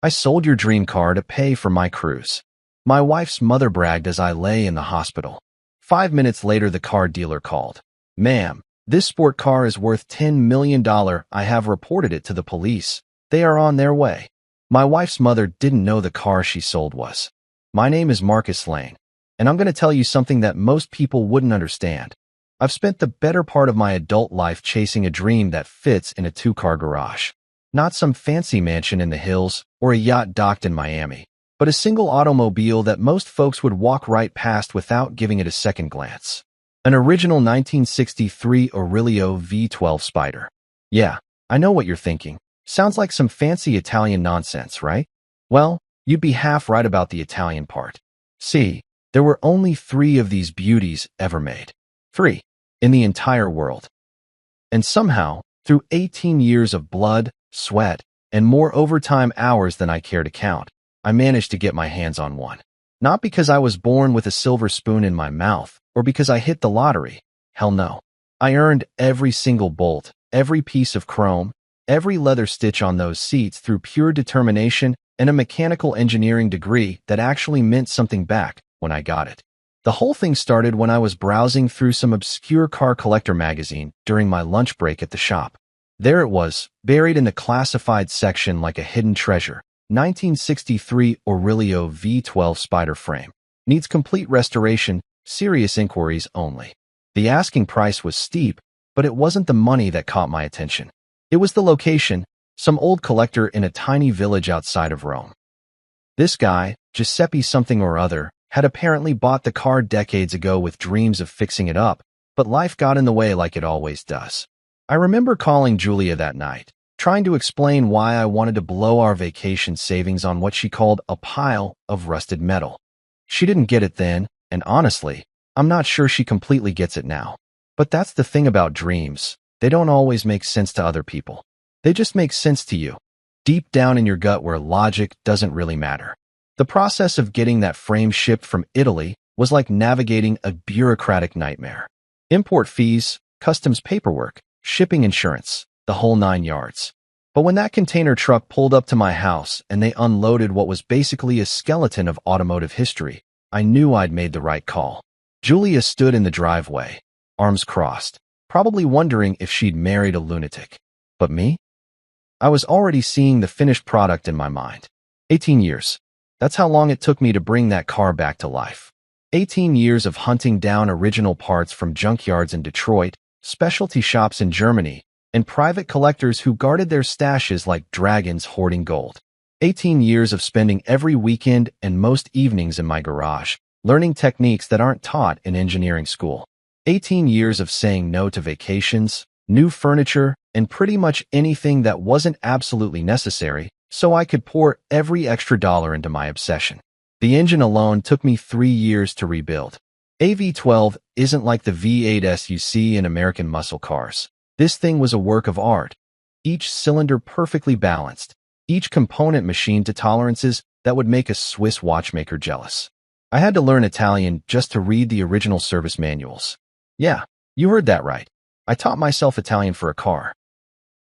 I sold your dream car to pay for my cruise. My wife's mother bragged as I lay in the hospital. 5 minutes later, the car dealer called. Ma'am, this sport car is worth $10 million. I have reported it to the police. They are on their way. My wife's mother didn't know the car she sold was. My name is Marcus Lane, and I'm going to tell you something that most people wouldn't understand. I've spent the better part of my adult life chasing a dream that fits in a two-car garage. Not some fancy mansion in the hills or a yacht docked in Miami, but a single automobile that most folks would walk right past without giving it a second glance. An original 1963 Aurelio V12 Spider. Yeah, I know what you're thinking. Sounds like some fancy Italian nonsense, right? Well, you'd be half right about the Italian part. See, there were only 3 of these beauties ever made. 3. In the entire world. And somehow, through 18 years of blood, sweat, and more overtime hours than I care to count, I managed to get my hands on one. Not because I was born with a silver spoon in my mouth, or because I hit the lottery. Hell no. I earned every single bolt, every piece of chrome, every leather stitch on those seats through pure determination and a mechanical engineering degree that actually meant something back when I got it. The whole thing started when I was browsing through some obscure car collector magazine during my lunch break at the shop. There it was, buried in the classified section like a hidden treasure. 1963 Aurelio V12 Spider frame. Needs complete restoration, serious inquiries only. The asking price was steep, but it wasn't the money that caught my attention. It was the location, some old collector in a tiny village outside of Rome. This guy, Giuseppe something or other, had apparently bought the car decades ago with dreams of fixing it up, but life got in the way like it always does. I remember calling Julia that night, trying to explain why I wanted to blow our vacation savings on what she called a pile of rusted metal. She didn't get it then, and honestly, I'm not sure she completely gets it now. But that's the thing about dreams. They don't always make sense to other people. They just make sense to you, deep down in your gut where logic doesn't really matter. The process of getting that frame shipped from Italy was like navigating a bureaucratic nightmare. Import fees, customs paperwork, shipping insurance, the whole 9 yards. But when that container truck pulled up to my house and they unloaded what was basically a skeleton of automotive history, I knew I'd made the right call. Julia stood in the driveway, arms crossed, probably wondering if she'd married a lunatic. But me? I was already seeing the finished product in my mind. 18 years. That's how long it took me to bring that car back to life. 18 years of hunting down original parts from junkyards in Detroit, specialty shops in Germany, and private collectors who guarded their stashes like dragons hoarding gold. 18 years of spending every weekend and most evenings in my garage, learning techniques that aren't taught in engineering school. 18 years of saying no to vacations, new furniture, and pretty much anything that wasn't absolutely necessary, so I could pour every extra dollar into my obsession. The engine alone took me 3 years to rebuild. A V12 isn't like the V8s you see in American muscle cars. This thing was a work of art. Each cylinder perfectly balanced, each component machined to tolerances that would make a Swiss watchmaker jealous. I had to learn Italian just to read the original service manuals. Yeah, you heard that right. I taught myself Italian for a car.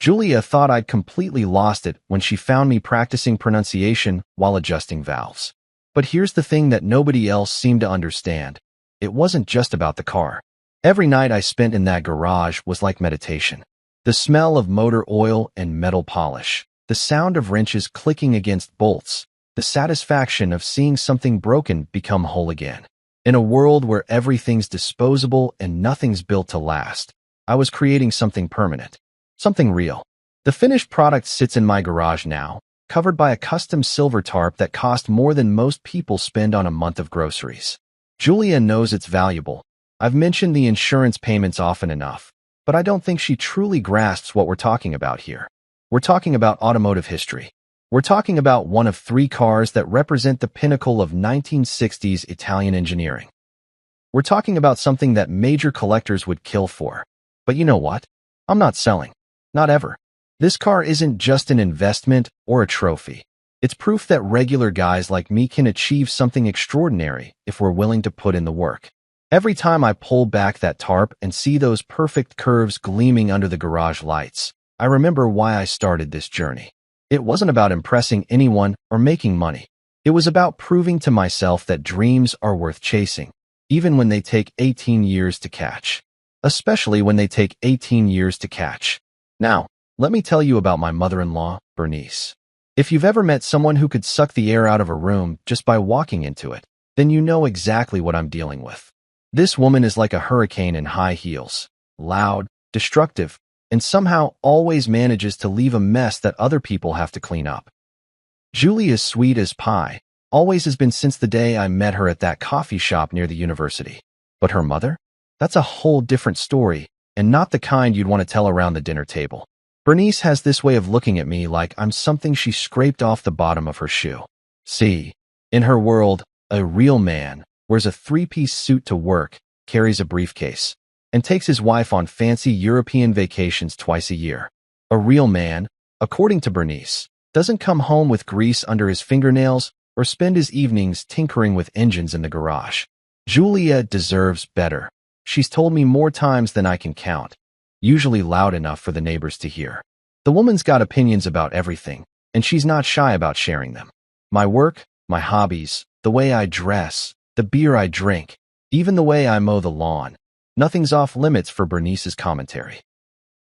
Julia thought I'd completely lost it when she found me practicing pronunciation while adjusting valves. But here's the thing that nobody else seemed to understand. It wasn't just about the car. Every night I spent in that garage was like meditation. The smell of motor oil and metal polish, the sound of wrenches clicking against bolts, the satisfaction of seeing something broken become whole again. In a world where everything's disposable and nothing's built to last, I was creating something permanent, something real. The finished product sits in my garage now, covered by a custom silver tarp that cost more than most people spend on a month of groceries. Julia knows it's valuable. I've mentioned the insurance payments often enough, but I don't think she truly grasps what we're talking about here. We're talking about automotive history. We're talking about one of 3 cars that represent the pinnacle of 1960s Italian engineering. We're talking about something that major collectors would kill for. But you know what? I'm not selling. Not ever. This car isn't just an investment or a trophy. It's proof that regular guys like me can achieve something extraordinary if we're willing to put in the work. Every time I pull back that tarp and see those perfect curves gleaming under the garage lights, I remember why I started this journey. It wasn't about impressing anyone or making money. It was about proving to myself that dreams are worth chasing, even when they take 18 years to catch. Especially when they take 18 years to catch. Now, let me tell you about my mother-in-law, Bernice. If you've ever met someone who could suck the air out of a room just by walking into it, then you know exactly what I'm dealing with. This woman is like a hurricane in high heels, loud, destructive, and somehow always manages to leave a mess that other people have to clean up. Julie is sweet as pie, always has been since the day I met her at that coffee shop near the university. But her mother? That's a whole different story, and not the kind you'd want to tell around the dinner table. Bernice has this way of looking at me like I'm something she scraped off the bottom of her shoe. See, in her world, a real man wears a three-piece suit to work, carries a briefcase, and takes his wife on fancy European vacations twice a year. A real man, according to Bernice, doesn't come home with grease under his fingernails or spend his evenings tinkering with engines in the garage. Julia deserves better. She's told me more times than I can count, usually loud enough for the neighbors to hear. The woman's got opinions about everything, and she's not shy about sharing them. My work, my hobbies, the way I dress, the beer I drink, even the way I mow the lawn. Nothing's off limits for Bernice's commentary.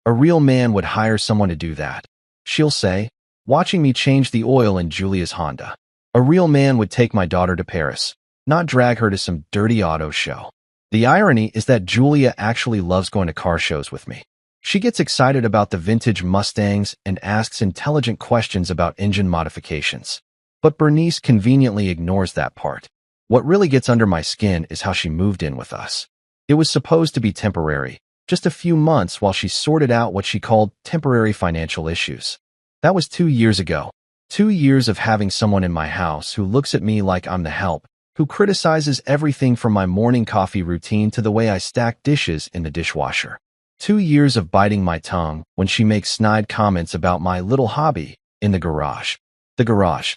A real man would hire someone to do that, she'll say, watching me change the oil in Julia's Honda. A real man would take my daughter to Paris, not drag her to some dirty auto show. The irony is that Julia actually loves going to car shows with me. She gets excited about the vintage Mustangs and asks intelligent questions about engine modifications. But Bernice conveniently ignores that part. What really gets under my skin is how she moved in with us. It was supposed to be temporary, just a few months while she sorted out what she called temporary financial issues. That was 2 years ago. 2 years of having someone in my house who looks at me like I'm the help, who criticizes everything from my morning coffee routine to the way I stack dishes in the dishwasher. 2 years of biting my tongue when she makes snide comments about my little hobby in the garage. The garage.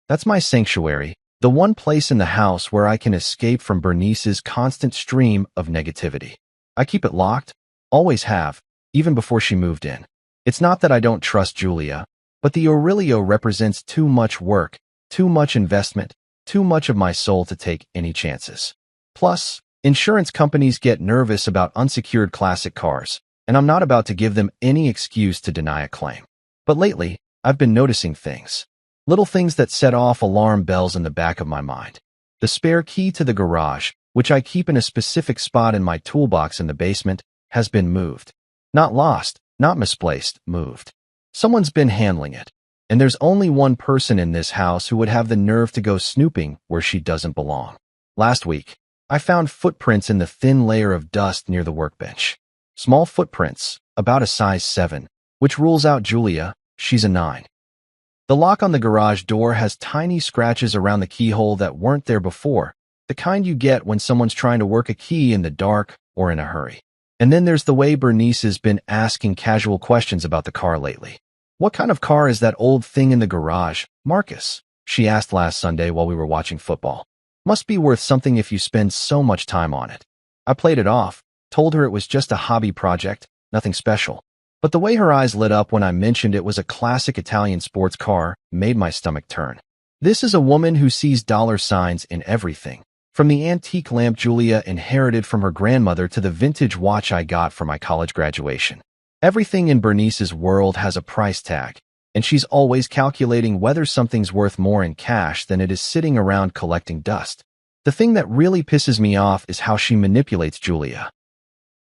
That's my sanctuary, the one place in the house where I can escape from Bernice's constant stream of negativity. I keep it locked, always have, even before she moved in. It's not that I don't trust Julia, but the Aurelio represents too much work, too much investment, too much of my soul to take any chances. Plus, insurance companies get nervous about unsecured classic cars, and I'm not about to give them any excuse to deny a claim. But lately, I've been noticing things. Little things that set off alarm bells in the back of my mind. The spare key to the garage, which I keep in a specific spot in my toolbox in the basement, has been moved. Not lost, not misplaced, moved. Someone's been handling it. And there's only one person in this house who would have the nerve to go snooping where she doesn't belong. Last week, I found footprints in the thin layer of dust near the workbench. Small footprints, about a size 7, which rules out Julia, she's a 9. The lock on the garage door has tiny scratches around the keyhole that weren't there before, the kind you get when someone's trying to work a key in the dark or in a hurry. And then there's the way Bernice has been asking casual questions about the car lately. "What kind of car is that old thing in the garage, Marcus?" she asked last Sunday while we were watching football. "Must be worth something if you spend so much time on it." I played it off, told her it was just a hobby project, nothing special. But the way her eyes lit up when I mentioned it was a classic Italian sports car made my stomach turn. This is a woman who sees dollar signs in everything, from the antique lamp Julia inherited from her grandmother to the vintage watch I got for my college graduation. Everything in Bernice's world has a price tag, and she's always calculating whether something's worth more in cash than it is sitting around collecting dust. The thing that really pisses me off is how she manipulates Julia.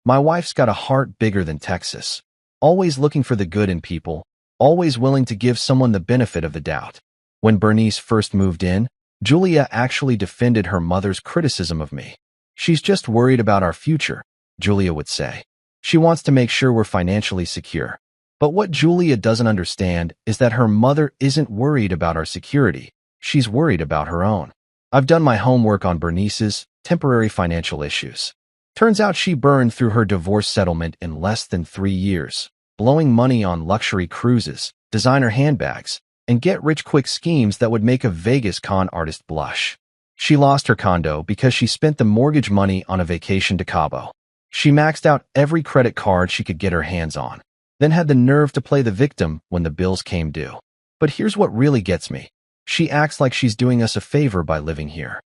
My wife's got a heart bigger than Texas, always looking for the good in people, always willing to give someone the benefit of the doubt. When Bernice first moved in, Julia actually defended her mother's criticism of me. "She's just worried about our future," Julia would say. "She wants to make sure we're financially secure." But what Julia doesn't understand is that her mother isn't worried about our security. She's worried about her own. I've done my homework on Bernice's temporary financial issues. Turns out she burned through her divorce settlement in less than 3 years, blowing money on luxury cruises, designer handbags, and get-rich-quick schemes that would make a Vegas con artist blush. She lost her condo because she spent the mortgage money on a vacation to Cabo. She maxed out every credit card she could get her hands on. then had the nerve to play the victim when the bills came due. But here's what really gets me. She acts like she's doing us a favor by living here.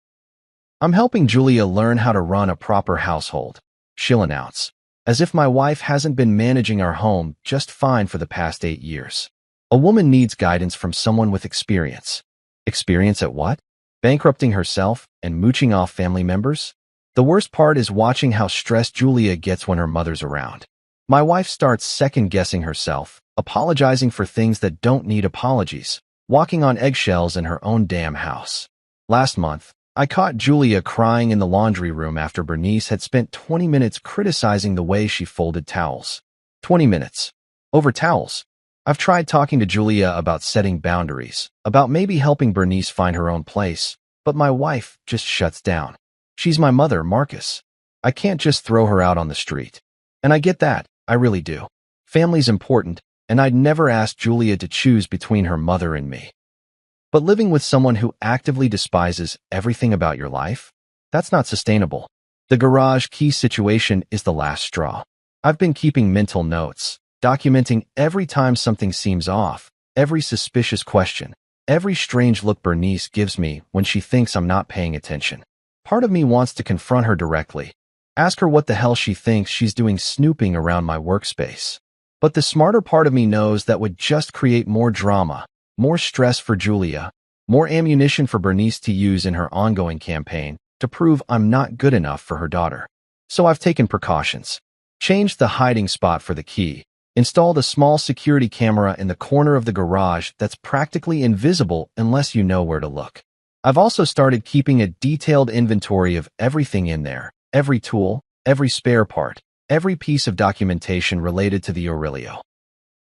I'm helping Julia learn how to run a proper household, she'll announce, as if my wife hasn't been managing our home just fine for the past 8 years. A woman needs guidance from someone with experience. Experience at what? Bankrupting herself and mooching off family members? The worst part is watching how stressed Julia gets when her mother's around. My wife starts second-guessing herself, apologizing for things that don't need apologies, walking on eggshells in her own damn house. Last month, I caught Julia crying in the laundry room after Bernice had spent 20 minutes criticizing the way she folded towels. 20 minutes. Over towels. I've tried talking to Julia about setting boundaries, about maybe helping Bernice find her own place, but my wife just shuts down. She's my mother, Marcus. I can't just throw her out on the street. And I get that, I really do. Family's important, and I'd never ask Julia to choose between her mother and me. But living with someone who actively despises everything about your life? That's not sustainable. The garage key situation is the last straw. I've been keeping mental notes, documenting every time something seems off, every suspicious question, every strange look Bernice gives me when she thinks I'm not paying attention. Part of me wants to confront her directly, ask her what the hell she thinks she's doing snooping around my workspace. But the smarter part of me knows that would just create more drama, more stress for Julia, more ammunition for Bernice to use in her ongoing campaign to prove I'm not good enough for her daughter. So I've taken precautions. Changed the hiding spot for the key, installed a small security camera in the corner of the garage that's practically invisible unless you know where to look. I've also started keeping a detailed inventory of everything in there, every tool, every spare part, every piece of documentation related to the Aurelio.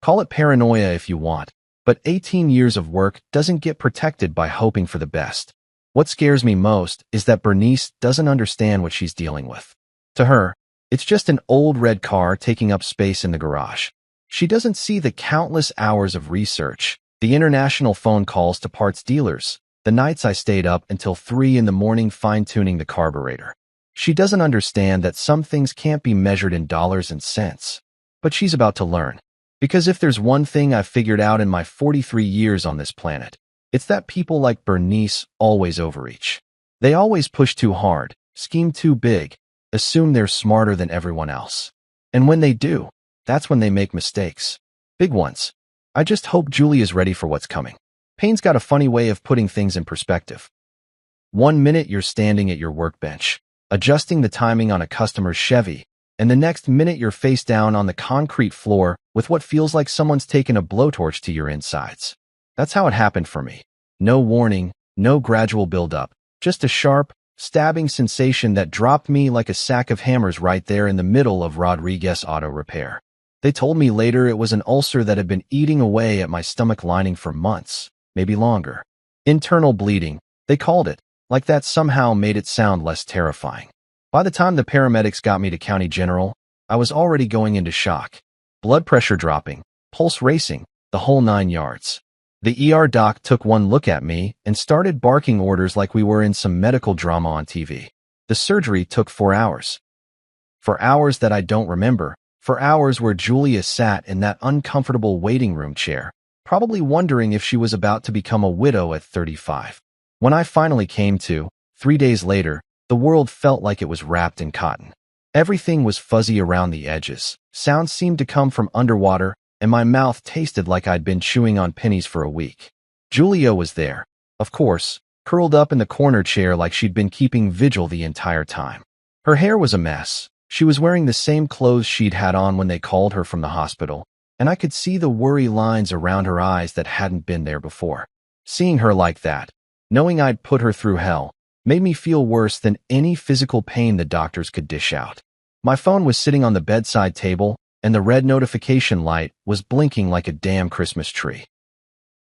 Call it paranoia if you want, but 18 years of work doesn't get protected by hoping for the best. What scares me most is that Bernice doesn't understand what she's dealing with. To her, it's just an old red car taking up space in the garage. She doesn't see the countless hours of research, the international phone calls to parts dealers, the nights I stayed up until 3 in the morning fine-tuning the carburetor. She doesn't understand that some things can't be measured in dollars and cents. But she's about to learn. Because if there's one thing I've figured out in my 43 years on this planet, it's that people like Bernice always overreach. They always push too hard, scheme too big, assume they're smarter than everyone else. And when they do, that's when they make mistakes. Big ones. I just hope Julia's ready for what's coming. Pain's got a funny way of putting things in perspective. 1 minute you're standing at your workbench, adjusting the timing on a customer's Chevy, and the next minute you're face down on the concrete floor with what feels like someone's taken a blowtorch to your insides. That's how it happened for me. No warning, no gradual build-up, just a sharp, stabbing sensation that dropped me like a sack of hammers right there in the middle of Rodriguez Auto Repair. They told me later it was an ulcer that had been eating away at my stomach lining for months, maybe longer. Internal bleeding, they called it, like that somehow made it sound less terrifying. By the time the paramedics got me to County General, I was already going into shock. Blood pressure dropping, pulse racing, the whole 9 yards. The ER doc took one look at me and started barking orders like we were in some medical drama on TV. The surgery took 4 hours. For hours that I don't remember, for hours where Julia sat in that uncomfortable waiting room chair, probably wondering if she was about to become a widow at 35. When I finally came to, 3 days later, the world felt like it was wrapped in cotton. Everything was fuzzy around the edges, sounds seemed to come from underwater, and my mouth tasted like I'd been chewing on pennies for a week. Julia was there, of course, curled up in the corner chair like she'd been keeping vigil the entire time. Her hair was a mess. She was wearing the same clothes she'd had on when they called her from the hospital, and I could see the worry lines around her eyes that hadn't been there before. Seeing her like that, knowing I'd put her through hell, made me feel worse than any physical pain the doctors could dish out. My phone was sitting on the bedside table, and the red notification light was blinking like a damn Christmas tree.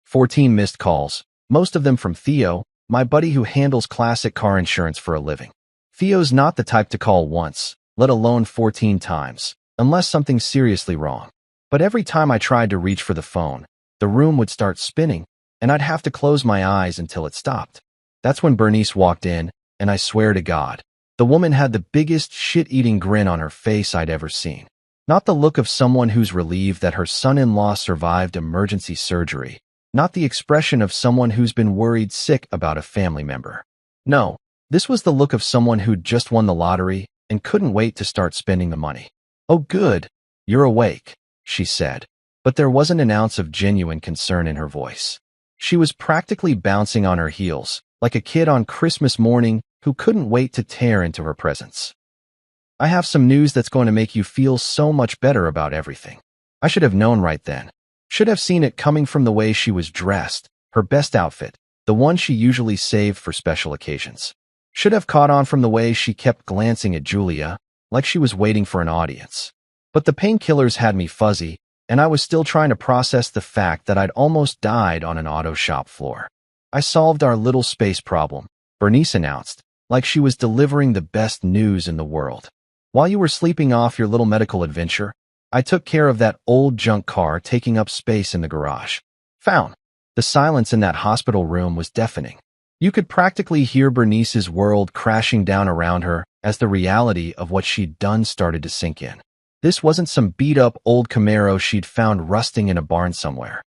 14 missed calls, most of them from Theo, my buddy who handles classic car insurance for a living. Theo's not the type to call once, let alone 14 times, unless something's seriously wrong. But every time I tried to reach for the phone, the room would start spinning, and I'd have to close my eyes until it stopped. That's when Bernice walked in, and I swear to God, the woman had the biggest shit-eating grin on her face I'd ever seen. Not the look of someone who's relieved that her son-in-law survived emergency surgery. Not the expression of someone who's been worried sick about a family member. No, this was the look of someone who'd just won the lottery and couldn't wait to start spending the money. "Oh good, you're awake," she said, but there wasn't an ounce of genuine concern in her voice. She was practically bouncing on her heels, like a kid on Christmas morning who couldn't wait to tear into her presents. "I have some news that's going to make you feel so much better about everything." I should have known right then. Should have seen it coming from the way she was dressed, her best outfit, the one she usually saved for special occasions. Should have caught on from the way she kept glancing at Julia, like she was waiting for an audience. But the painkillers had me fuzzy, and I was still trying to process the fact that I'd almost died on an auto shop floor. "I solved our little space problem," Bernice announced, like she was delivering the best news in the world. "While you were sleeping off your little medical adventure, I took care of that old junk car taking up space in the garage." Found. The silence in that hospital room was deafening. You could practically hear Bernice's world crashing down around her as the reality of what she'd done started to sink in. This wasn't some beat-up old Camaro she'd found rusting in a barn somewhere.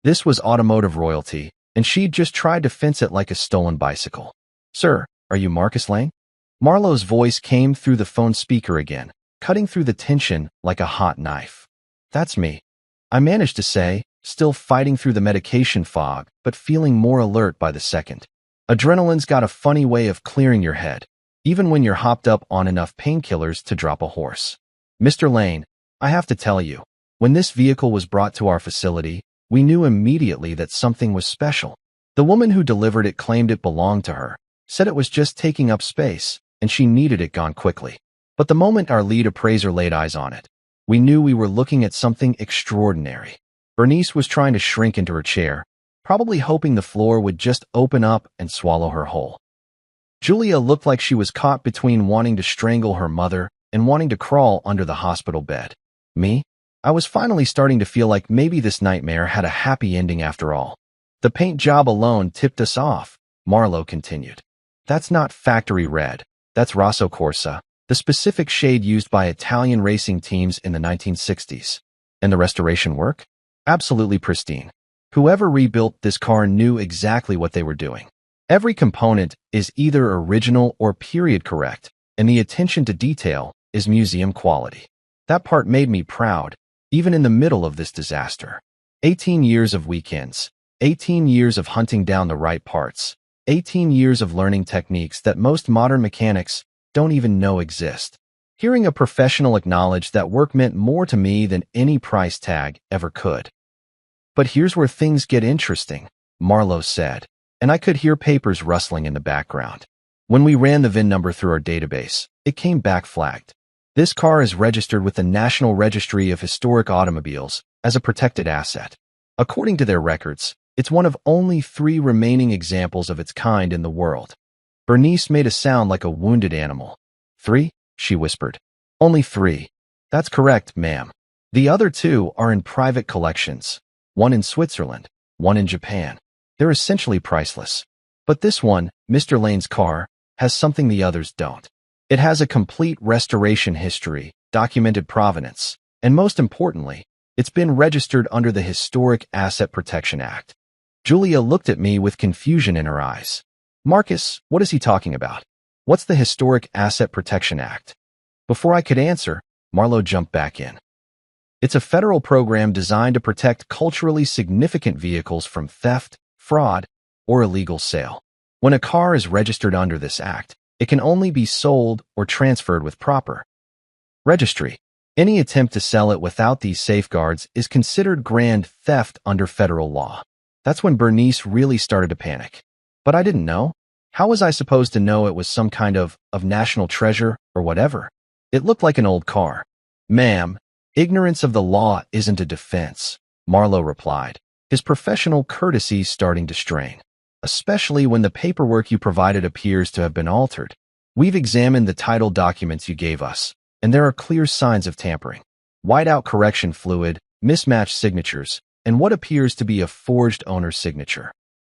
This was automotive royalty, and she'd just tried to fence it like a stolen bicycle. "Sir, are you Marcus Lane?" Marlowe's voice came through the phone speaker again, cutting through the tension like a hot knife. "That's me," I managed to say, still fighting through the medication fog, but feeling more alert by the second. Adrenaline's got a funny way of clearing your head, even when you're hopped up on enough painkillers to drop a horse. "Mr. Lane, I have to tell you, when this vehicle was brought to our facility, we knew immediately that something was special. The woman who delivered it claimed it belonged to her, said it was just taking up space, and she needed it gone quickly. But the moment our lead appraiser laid eyes on it, we knew we were looking at something extraordinary." Bernice was trying to shrink into her chair, probably hoping the floor would just open up and swallow her whole. Julia looked like she was caught between wanting to strangle her mother and wanting to crawl under the hospital bed. Me? I was finally starting to feel like maybe this nightmare had a happy ending after all. "The paint job alone tipped us off," Marlowe continued. "That's not factory red. That's Rosso Corsa, the specific shade used by Italian racing teams in the 1960s. And the restoration work? Absolutely pristine. Whoever rebuilt this car knew exactly what they were doing. Every component is either original or period correct, and the attention to detail is museum quality. That part made me proud, even in the middle of this disaster. 18 years of weekends, 18 years of hunting down the right parts, 18 years of learning techniques that most modern mechanics don't even know exist. Hearing a professional acknowledge that work meant more to me than any price tag ever could. "But here's where things get interesting," Marlowe said, and I could hear papers rustling in the background. "When we ran the VIN number through our database, it came back flagged. This car is registered with the National Registry of Historic Automobiles as a protected asset. According to their records, it's one of only 3 remaining examples of its kind in the world." Bernice made a sound like a wounded animal. "3?" she whispered. "Only 3. That's correct, ma'am. The other 2 are in private collections, one in Switzerland, one in Japan. They're essentially priceless. But this one, Mr. Lane's car, has something the others don't. It has a complete restoration history, documented provenance, and most importantly, it's been registered under the Historic Asset Protection Act." Julia looked at me with confusion in her eyes. "Marcus, what is he talking about? What's the Historic Asset Protection Act?" Before I could answer, Marlowe jumped back in. "It's a federal program designed to protect culturally significant vehicles from theft, fraud, or illegal sale. When a car is registered under this act, it can only be sold or transferred with proper registry. Any attempt to sell it without these safeguards is considered grand theft under federal law." That's when Bernice really started to panic. "But I didn't know. How was I supposed to know it was some kind of national treasure or whatever? It looked like an old car." "Ma'am, ignorance of the law isn't a defense," Marlowe replied, his professional courtesy starting to strain. "Especially when the paperwork you provided appears to have been altered. We've examined the title documents you gave us, and there are clear signs of tampering. Whiteout correction fluid, mismatched signatures, and what appears to be a forged owner's signature."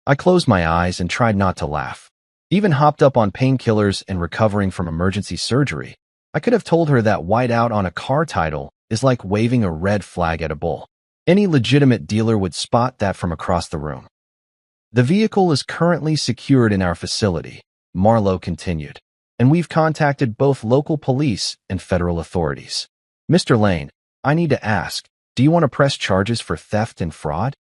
I closed my eyes and tried not to laugh. Even hopped up on painkillers and recovering from emergency surgery, I could have told her that whiteout on a car title is like waving a red flag at a bull. Any legitimate dealer would spot that from across the room. The vehicle is currently secured in our facility, Marlowe continued, and we've contacted both local police and federal authorities. Mr. Lane, I need to ask, do you want to press charges for theft and fraud?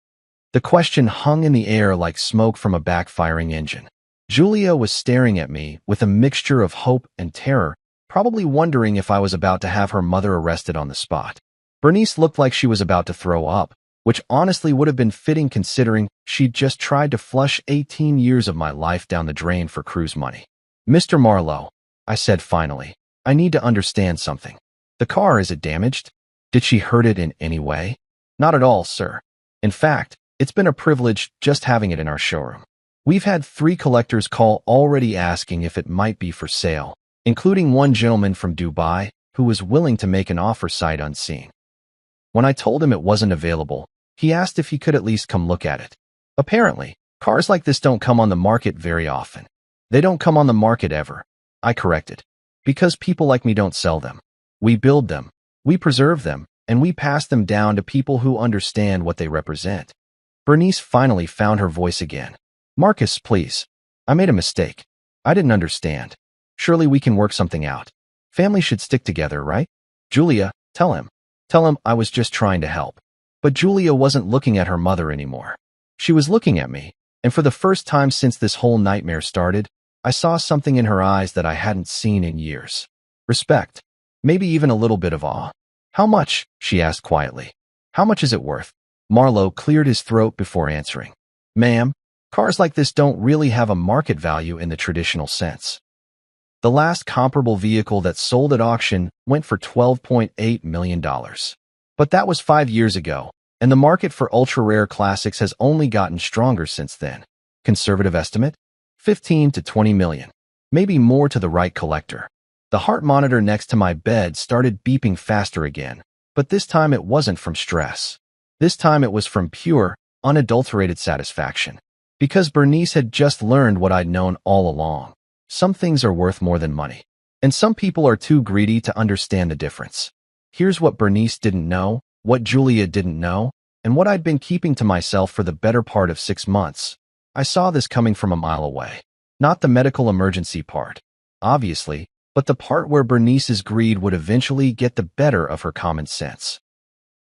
The question hung in the air like smoke from a backfiring engine. Julia was staring at me with a mixture of hope and terror, probably wondering if I was about to have her mother arrested on the spot. Bernice looked like she was about to throw up, which honestly would have been fitting considering she'd just tried to flush 18 years of my life down the drain for cruise money. Mr. Marlowe, I said finally, I need to understand something. The car, is it damaged? Did she hurt it in any way? Not at all, sir. In fact, it's been a privilege just having it in our showroom. We've had 3 collectors call already asking if it might be for sale, including one gentleman from Dubai who was willing to make an offer sight unseen. When I told him it wasn't available, he asked if he could at least come look at it. Apparently, cars like this don't come on the market very often. They don't come on the market ever, I corrected, because people like me don't sell them. We build them, we preserve them, and we pass them down to people who understand what they represent. Bernice finally found her voice again. Marcus, please. I made a mistake. I didn't understand. Surely we can work something out. Family should stick together, right? Julia, tell him. Tell him I was just trying to help. But Julia wasn't looking at her mother anymore. She was looking at me, and for the first time since this whole nightmare started, I saw something in her eyes that I hadn't seen in years. Respect. Maybe even a little bit of awe. How much? She asked quietly. How much is it worth? Marlowe cleared his throat before answering. Ma'am, cars like this don't really have a market value in the traditional sense. The last comparable vehicle that sold at auction went for $12.8 million. But that was 5 years ago, and the market for ultra-rare classics has only gotten stronger since then. Conservative estimate? 15 to 20 million. Maybe more to the right collector. The heart monitor next to my bed started beeping faster again, but this time it wasn't from stress. This time it was from pure, unadulterated satisfaction. Because Bernice had just learned what I'd known all along. Some things are worth more than money, and some people are too greedy to understand the difference. Here's what Bernice didn't know, what Julia didn't know, and what I'd been keeping to myself for the better part of 6 months. I saw this coming from a mile away. Not the medical emergency part, obviously, but the part where Bernice's greed would eventually get the better of her common sense.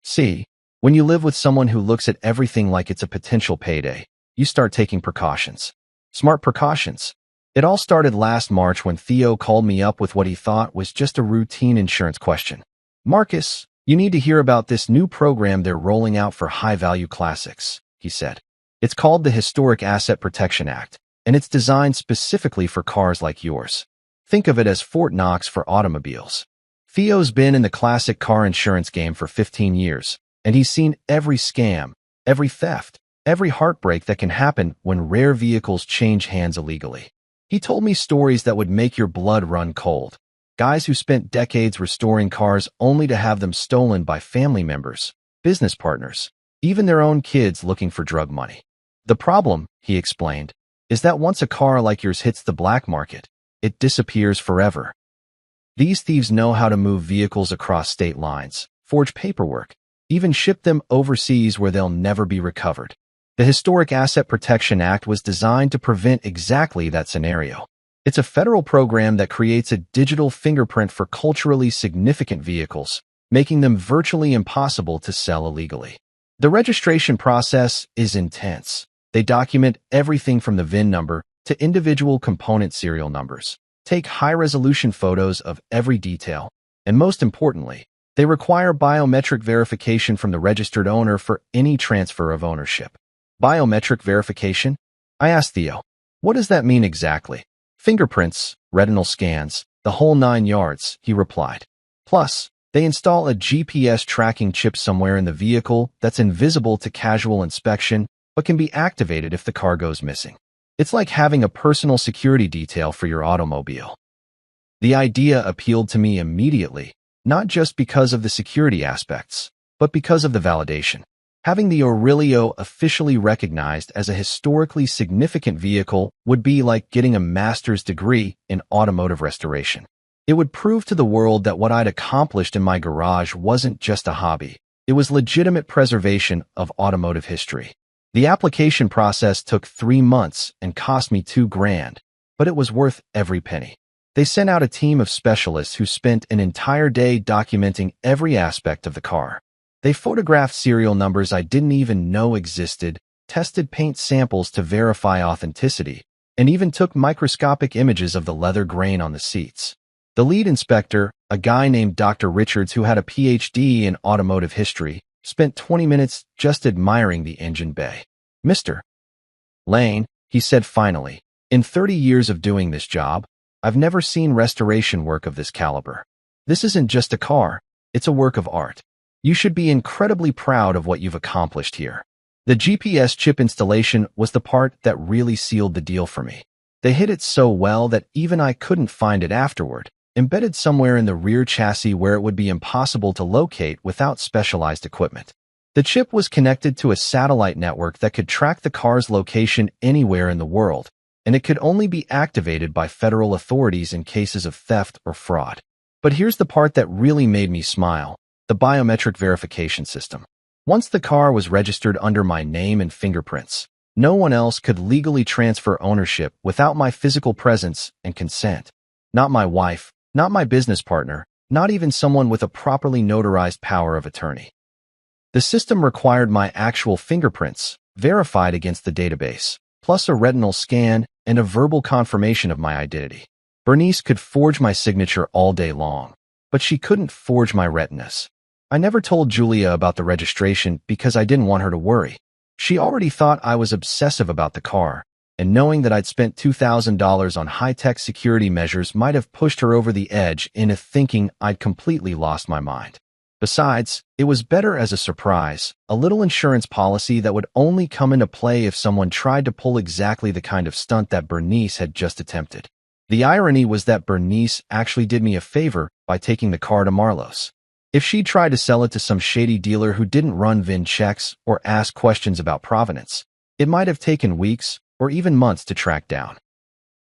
See, when you live with someone who looks at everything like it's a potential payday, you start taking precautions. Smart precautions. It all started last March when Theo called me up with what he thought was just a routine insurance question. Marcus, you need to hear about this new program they're rolling out for high-value classics, he said. It's called the Historic Asset Protection Act, and it's designed specifically for cars like yours. Think of it as Fort Knox for automobiles. Theo's been in the classic car insurance game for 15 years, and he's seen every scam, every theft, every heartbreak that can happen when rare vehicles change hands illegally. He told me stories that would make your blood run cold. Guys who spent decades restoring cars only to have them stolen by family members, business partners, even their own kids looking for drug money. The problem, he explained, is that once a car like yours hits the black market, it disappears forever. These thieves know how to move vehicles across state lines, forge paperwork, even ship them overseas where they'll never be recovered. The Historic Asset Protection Act was designed to prevent exactly that scenario. It's a federal program that creates a digital fingerprint for culturally significant vehicles, making them virtually impossible to sell illegally. The registration process is intense. They document everything from the VIN number to individual component serial numbers, take high-resolution photos of every detail, and most importantly, they require biometric verification from the registered owner for any transfer of ownership. Biometric verification? I asked Theo. What does that mean exactly? Fingerprints, retinal scans, the whole 9 yards, he replied. Plus, they install a GPS tracking chip somewhere in the vehicle that's invisible to casual inspection, but can be activated if the car goes missing. It's like having a personal security detail for your automobile. The idea appealed to me immediately, not just because of the security aspects, but because of the validation. Having the Aurelio officially recognized as a historically significant vehicle would be like getting a master's degree in automotive restoration. It would prove to the world that what I'd accomplished in my garage wasn't just a hobby. It was legitimate preservation of automotive history. The application process took 3 months and cost me $2,000, but it was worth every penny. They sent out a team of specialists who spent an entire day documenting every aspect of the car. They photographed serial numbers I didn't even know existed, tested paint samples to verify authenticity, and even took microscopic images of the leather grain on the seats. The lead inspector, a guy named Dr. Richards who had a PhD in automotive history, spent 20 minutes just admiring the engine bay. "Mr. Lane," he said finally, "in 30 years of doing this job, I've never seen restoration work of this caliber. This isn't just a car, it's a work of art. You should be incredibly proud of what you've accomplished here." The GPS chip installation was the part that really sealed the deal for me. They hid it so well that even I couldn't find it afterward, embedded somewhere in the rear chassis where it would be impossible to locate without specialized equipment. The chip was connected to a satellite network that could track the car's location anywhere in the world, and it could only be activated by federal authorities in cases of theft or fraud. But here's the part that really made me smile: the biometric verification system. Once the car was registered under my name and fingerprints, no one else could legally transfer ownership without my physical presence and consent. Not my wife, not my business partner, not even someone with a properly notarized power of attorney. The system required my actual fingerprints, verified against the database, plus a retinal scan and a verbal confirmation of my identity. Bernice could forge my signature all day long, but she couldn't forge my retinas. I never told Julia about the registration because I didn't want her to worry. She already thought I was obsessive about the car, and knowing that I'd spent $2,000 on high-tech security measures might have pushed her over the edge into thinking I'd completely lost my mind. Besides, it was better as a surprise, a little insurance policy that would only come into play if someone tried to pull exactly the kind of stunt that Bernice had just attempted. The irony was that Bernice actually did me a favor by taking the car to Marlos. If she'd tried to sell it to some shady dealer who didn't run VIN checks or ask questions about provenance, it might have taken weeks or even months to track down.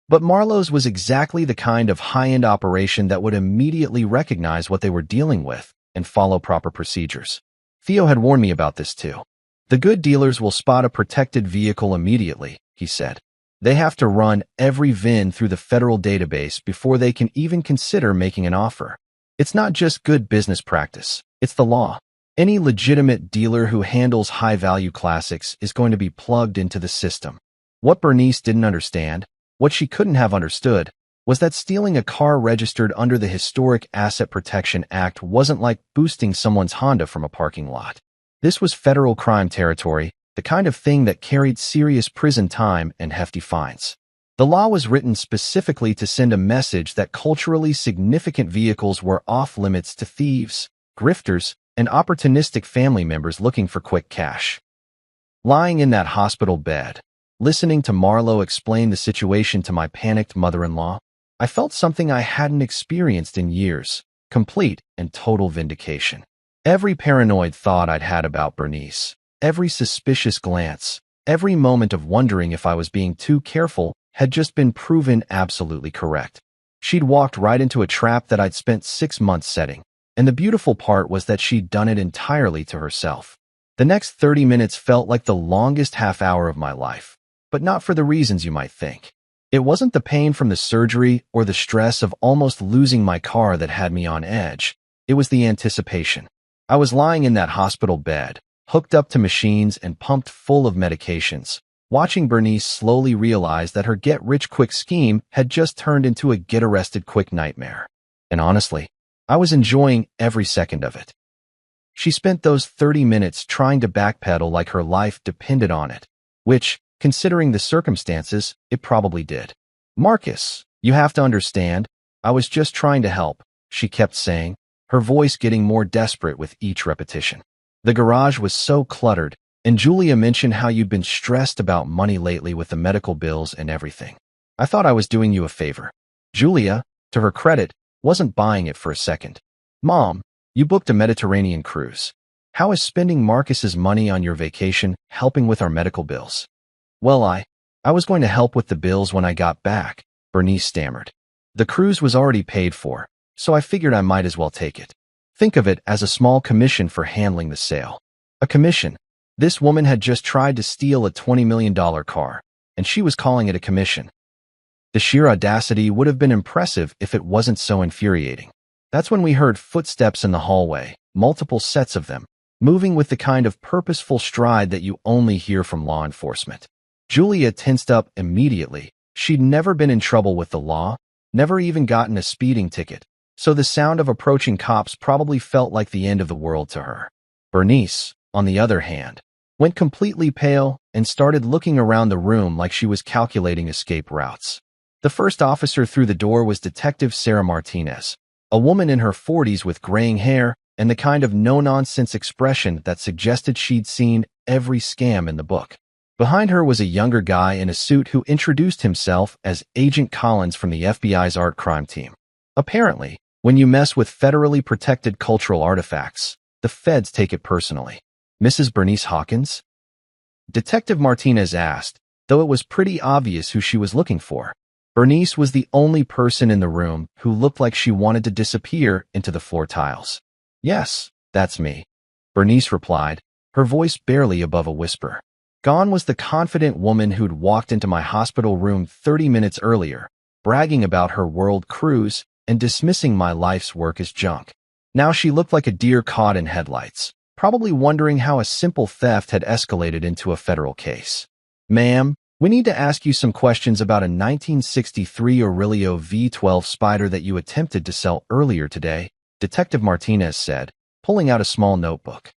But Marlowe's was exactly the kind of high-end operation that would immediately recognize what they were dealing with and follow proper procedures. Theo had warned me about this too. "The good dealers will spot a protected vehicle immediately," he said. "They have to run every VIN through the federal database before they can even consider making an offer. It's not just good business practice, it's the law. Any legitimate dealer who handles high-value classics is going to be plugged into the system." What Bernice didn't understand, what she couldn't have understood, was that stealing a car registered under the Historic Asset Protection Act wasn't like boosting someone's Honda from a parking lot. This was federal crime territory, the kind of thing that carried serious prison time and hefty fines. The law was written specifically to send a message that culturally significant vehicles were off-limits to thieves, grifters, and opportunistic family members looking for quick cash. Lying in that hospital bed, listening to Marlowe explain the situation to my panicked mother-in-law, I felt something I hadn't experienced in years: complete and total vindication. Every paranoid thought I'd had about Bernice, every suspicious glance, every moment of wondering if I was being too careful had just been proven absolutely correct. She'd walked right into a trap that I'd spent 6 months setting, and the beautiful part was that she'd done it entirely to herself. The next 30 minutes felt like the longest half hour of my life, but not for the reasons you might think. It wasn't the pain from the surgery or the stress of almost losing my car that had me on edge. It was the anticipation. I was lying in that hospital bed, hooked up to machines and pumped full of medications, watching Bernice slowly realize that her get-rich-quick scheme had just turned into a get-arrested-quick nightmare. And honestly, I was enjoying every second of it. She spent those 30 minutes trying to backpedal like her life depended on it, which, considering the circumstances, it probably did. "Marcus, you have to understand, I was just trying to help," she kept saying, her voice getting more desperate with each repetition. "The garage was so cluttered, and Julia mentioned how you'd been stressed about money lately with the medical bills and everything. I thought I was doing you a favor." Julia, to her credit, wasn't buying it for a second. "Mom, you booked a Mediterranean cruise. How is spending Marcus's money on your vacation helping with our medical bills?" "Well, I was going to help with the bills when I got back," Bernice stammered. The cruise was already paid for, so I figured I might as well take it. Think of it as a small commission for handling the sale. A commission. This woman had just tried to steal a $20 million car, and she was calling it a commission. The sheer audacity would have been impressive if it wasn't so infuriating. That's when we heard footsteps in the hallway, multiple sets of them, moving with the kind of purposeful stride that you only hear from law enforcement. Julia tensed up immediately. She'd never been in trouble with the law, never even gotten a speeding ticket, so the sound of approaching cops probably felt like the end of the world to her. Bernice, on the other hand, went completely pale and started looking around the room like she was calculating escape routes. The first officer through the door was Detective Sarah Martinez, a woman in her 40s with graying hair and the kind of no-nonsense expression that suggested she'd seen every scam in the book. Behind her was a younger guy in a suit who introduced himself as Agent Collins from the FBI's art crime team. Apparently, when you mess with federally protected cultural artifacts, the feds take it personally. Mrs. Bernice Hawkins? Detective Martinez asked, though it was pretty obvious who she was looking for. Bernice was the only person in the room who looked like she wanted to disappear into the floor tiles. Yes, that's me, Bernice replied, her voice barely above a whisper. Gone was the confident woman who'd walked into my hospital room 30 minutes earlier, bragging about her world cruise and dismissing my life's work as junk. Now she looked like a deer caught in headlights, probably wondering how a simple theft had escalated into a federal case. Ma'am, we need to ask you some questions about a 1963 Aurelio V12 Spider that you attempted to sell earlier today, Detective Martinez said, pulling out a small notebook.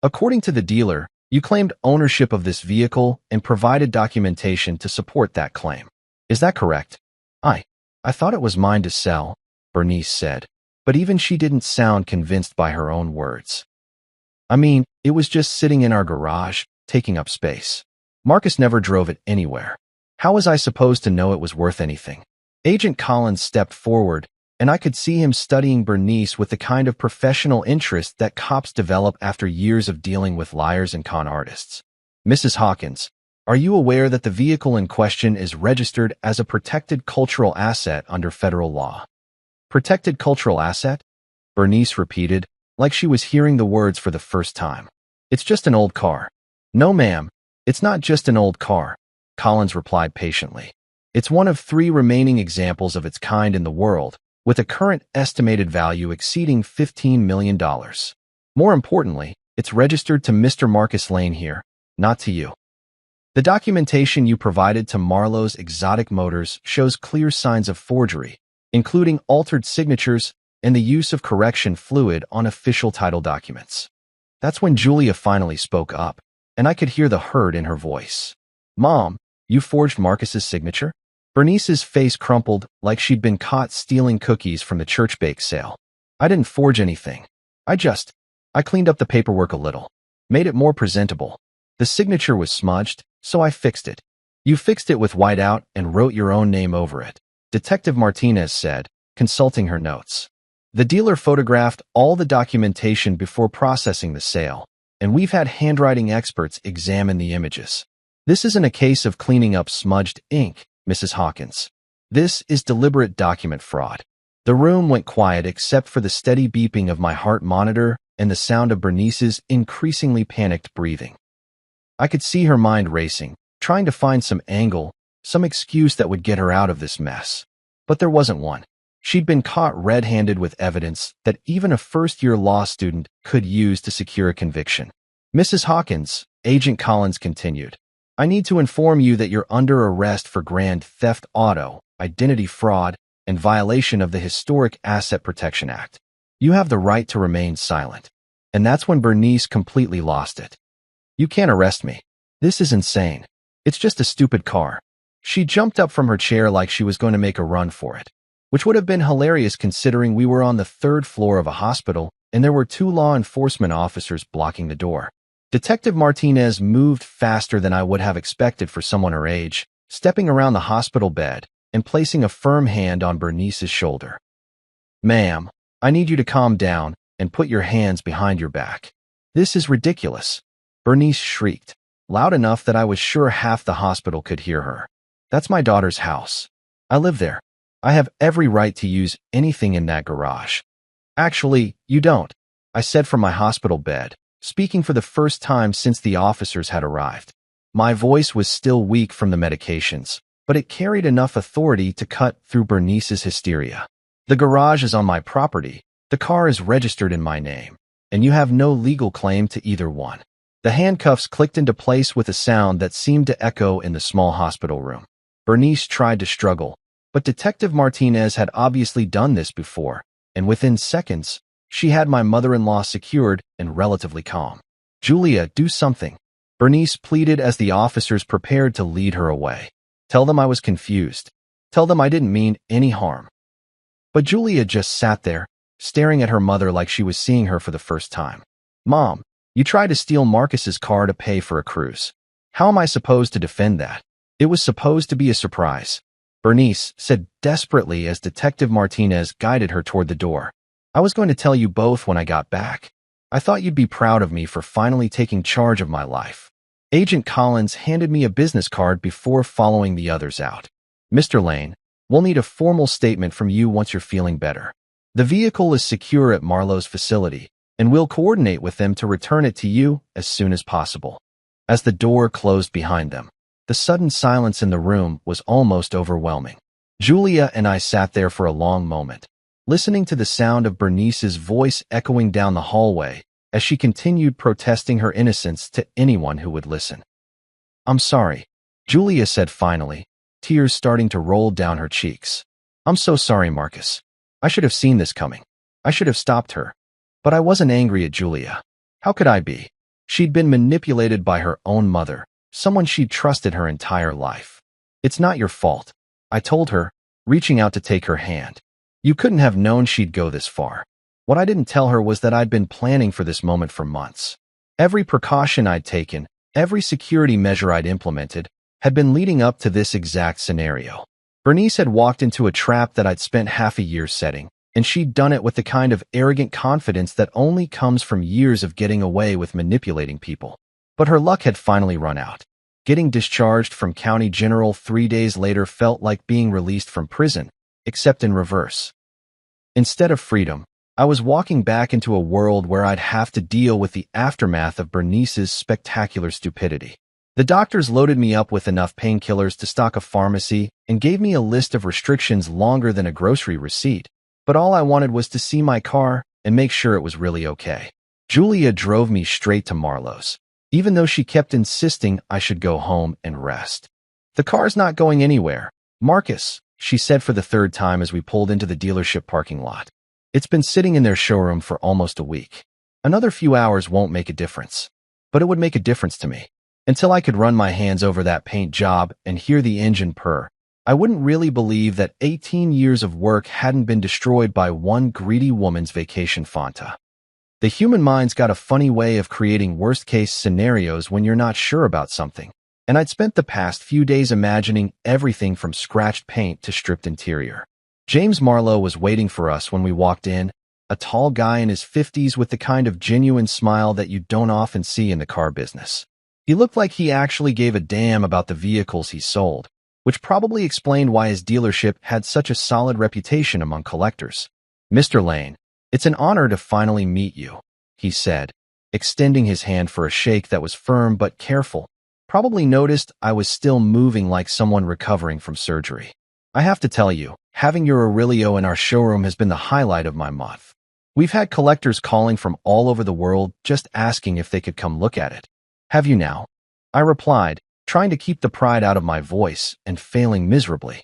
According to the dealer, you claimed ownership of this vehicle and provided documentation to support that claim. Is that correct? I thought it was mine to sell, Bernice said, but even she didn't sound convinced by her own words. I mean, it was just sitting in our garage, taking up space. Marcus never drove it anywhere. How was I supposed to know it was worth anything? Agent Collins stepped forward, and I could see him studying Bernice with the kind of professional interest that cops develop after years of dealing with liars and con artists. Mrs. Hawkins, are you aware that the vehicle in question is registered as a protected cultural asset under federal law? Protected cultural asset? Bernice repeated, like she was hearing the words for the first time. It's just an old car. No, ma'am, it's not just an old car, Collins replied patiently. It's one of 3 remaining examples of its kind in the world, with a current estimated value exceeding $15 million. More importantly, it's registered to Mr. Marcus Lane here, not to you. The documentation you provided to Marlowe's Exotic Motors shows clear signs of forgery, including altered signatures and the use of correction fluid on official title documents. That's when Julia finally spoke up, and I could hear the hurt in her voice. Mom, you forged Marcus's signature? Bernice's face crumpled like she'd been caught stealing cookies from the church bake sale. I didn't forge anything. I cleaned up the paperwork a little, made it more presentable. The signature was smudged, so I fixed it. You fixed it with whiteout and wrote your own name over it, Detective Martinez said, consulting her notes. The dealer photographed all the documentation before processing the sale, and we've had handwriting experts examine the images. This isn't a case of cleaning up smudged ink, Mrs. Hawkins. This is deliberate document fraud. The room went quiet except for the steady beeping of my heart monitor and the sound of Bernice's increasingly panicked breathing. I could see her mind racing, trying to find some angle, some excuse that would get her out of this mess. But there wasn't one. She'd been caught red-handed with evidence that even a first-year law student could use to secure a conviction. Mrs. Hawkins, Agent Collins continued, I need to inform you that you're under arrest for grand theft auto, identity fraud, and violation of the Historic Asset Protection Act. You have the right to remain silent. And that's when Bernice completely lost it. You can't arrest me. This is insane. It's just a stupid car. She jumped up from her chair like she was going to make a run for it, which would have been hilarious considering we were on the 3rd floor of a hospital and there were 2 law enforcement officers blocking the door. Detective Martinez moved faster than I would have expected for someone her age, stepping around the hospital bed and placing a firm hand on Bernice's shoulder. Ma'am, I need you to calm down and put your hands behind your back. This is ridiculous. Bernice shrieked, loud enough that I was sure half the hospital could hear her. That's my daughter's house. I live there. I have every right to use anything in that garage. Actually, you don't, I said from my hospital bed, speaking for the first time since the officers had arrived. My voice was still weak from the medications, but it carried enough authority to cut through Bernice's hysteria. The garage is on my property, the car is registered in my name, and you have no legal claim to either one. The handcuffs clicked into place with a sound that seemed to echo in the small hospital room. Bernice tried to struggle, but Detective Martinez had obviously done this before, and within seconds, she had my mother-in-law secured and relatively calm. Julia, do something, Bernice pleaded as the officers prepared to lead her away. Tell them I was confused. Tell them I didn't mean any harm. But Julia just sat there, staring at her mother like she was seeing her for the first time. Mom, you tried to steal Marcus's car to pay for a cruise. How am I supposed to defend that? It was supposed to be a surprise, Bernice said desperately as Detective Martinez guided her toward the door. I was going to tell you both when I got back. I thought you'd be proud of me for finally taking charge of my life. Agent Collins handed me a business card before following the others out. Mr. Lane, we'll need a formal statement from you once you're feeling better. The vehicle is secure at Marlowe's facility, and we'll coordinate with them to return it to you as soon as possible. As the door closed behind them, the sudden silence in the room was almost overwhelming. Julia and I sat there for a long moment, listening to the sound of Bernice's voice echoing down the hallway as she continued protesting her innocence to anyone who would listen. I'm sorry, Julia said finally, tears starting to roll down her cheeks. I'm so sorry, Marcus. I should have seen this coming. I should have stopped her. But I wasn't angry at Julia. How could I be? She'd been manipulated by her own mother, someone she'd trusted her entire life. It's not your fault, I told her, reaching out to take her hand. You couldn't have known she'd go this far. What I didn't tell her was that I'd been planning for this moment for months. Every precaution I'd taken, every security measure I'd implemented, had been leading up to this exact scenario. Bernice had walked into a trap that I'd spent half a year setting, and she'd done it with the kind of arrogant confidence that only comes from years of getting away with manipulating people. But her luck had finally run out. Getting discharged from County General 3 days later felt like being released from prison, except in reverse. Instead of freedom, I was walking back into a world where I'd have to deal with the aftermath of Bernice's spectacular stupidity. The doctors loaded me up with enough painkillers to stock a pharmacy and gave me a list of restrictions longer than a grocery receipt. But all I wanted was to see my car and make sure it was really okay. Julia drove me straight to Marlowe's, even though she kept insisting I should go home and rest. The car's not going anywhere, Marcus, she said for the third time as we pulled into the dealership parking lot. It's been sitting in their showroom for almost a week. Another few hours won't make a difference. But it would make a difference to me. Until I could run my hands over that paint job and hear the engine purr, I wouldn't really believe that 18 years of work hadn't been destroyed by one greedy woman's vacation Fanta. The human mind's got a funny way of creating worst-case scenarios when you're not sure about something, and I'd spent the past few days imagining everything from scratched paint to stripped interior. James Marlowe was waiting for us when we walked in, a tall guy in his 50s with the kind of genuine smile that you don't often see in the car business. He looked like he actually gave a damn about the vehicles he sold, which probably explained why his dealership had such a solid reputation among collectors. Mr. Lane, it's an honor to finally meet you, he said, extending his hand for a shake that was firm but careful. Probably noticed I was still moving like someone recovering from surgery. I have to tell you, having your Aurelio in our showroom has been the highlight of my month. We've had collectors calling from all over the world just asking if they could come look at it. Have you now? I replied, trying to keep the pride out of my voice and failing miserably.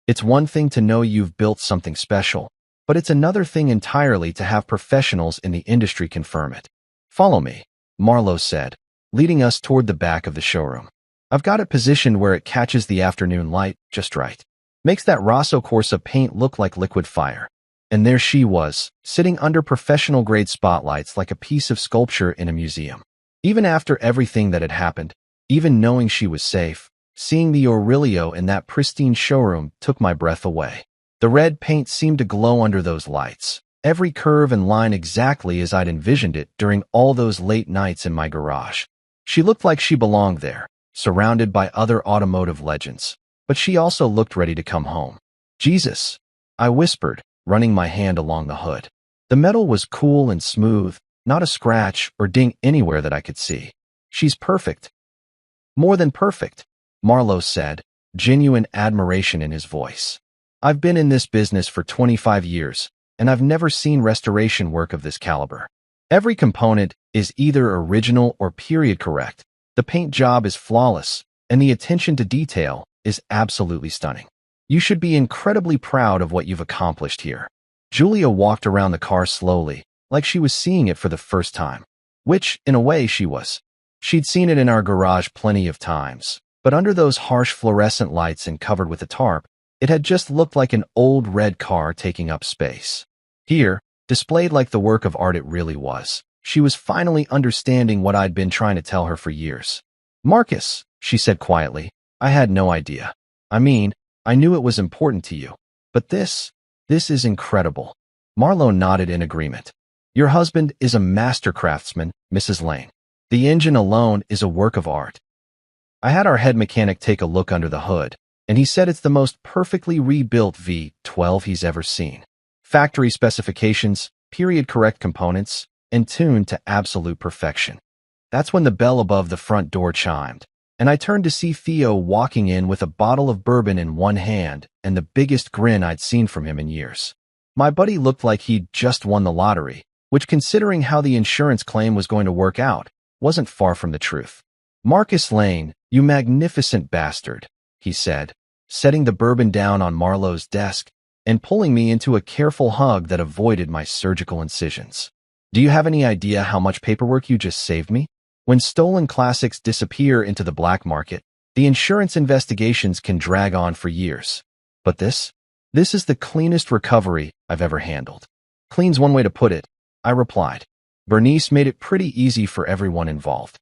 It's one thing to know you've built something special, but it's another thing entirely to have professionals in the industry confirm it. Follow me, Marlowe said, leading us toward the back of the showroom. I've got it positioned where it catches the afternoon light just right. Makes that Rosso Corsa paint look like liquid fire. And there she was, sitting under professional-grade spotlights like a piece of sculpture in a museum. Even after everything that had happened, even knowing she was safe, seeing the Aurelio in that pristine showroom took my breath away. The red paint seemed to glow under those lights, every curve and line exactly as I'd envisioned it during all those late nights in my garage. She looked like she belonged there, surrounded by other automotive legends, but she also looked ready to come home. Jesus, I whispered, running my hand along the hood. The metal was cool and smooth, not a scratch or ding anywhere that I could see. She's perfect. More than perfect, Marlowe said, genuine admiration in his voice. I've been in this business for 25 years, and I've never seen restoration work of this caliber. Every component is either original or period correct. The paint job is flawless, and the attention to detail is absolutely stunning. You should be incredibly proud of what you've accomplished here. Julia walked around the car slowly, like she was seeing it for the first time. Which, in a way, she was. She'd seen it in our garage plenty of times, but under those harsh fluorescent lights and covered with a tarp, it had just looked like an old red car taking up space. Here, displayed like the work of art it really was, she was finally understanding what I'd been trying to tell her for years. Marcus, she said quietly, I had no idea. I mean, I knew it was important to you. But this is incredible. Marlowe nodded in agreement. Your husband is a master craftsman, Mrs. Lane. The engine alone is a work of art. I had our head mechanic take a look under the hood, and he said it's the most perfectly rebuilt V12 he's ever seen. Factory specifications, period-correct components, and tuned to absolute perfection. That's when the bell above the front door chimed, and I turned to see Theo walking in with a bottle of bourbon in one hand and the biggest grin I'd seen from him in years. My buddy looked like he'd just won the lottery, which, considering how the insurance claim was going to work out, wasn't far from the truth. Marcus Lane, you magnificent bastard, he said, setting the bourbon down on Marlowe's desk and pulling me into a careful hug that avoided my surgical incisions. Do you have any idea how much paperwork you just saved me? When stolen classics disappear into the black market, the insurance investigations can drag on for years. But this is the cleanest recovery I've ever handled. Clean's one way to put it, I replied. Bernice made it pretty easy for everyone involved.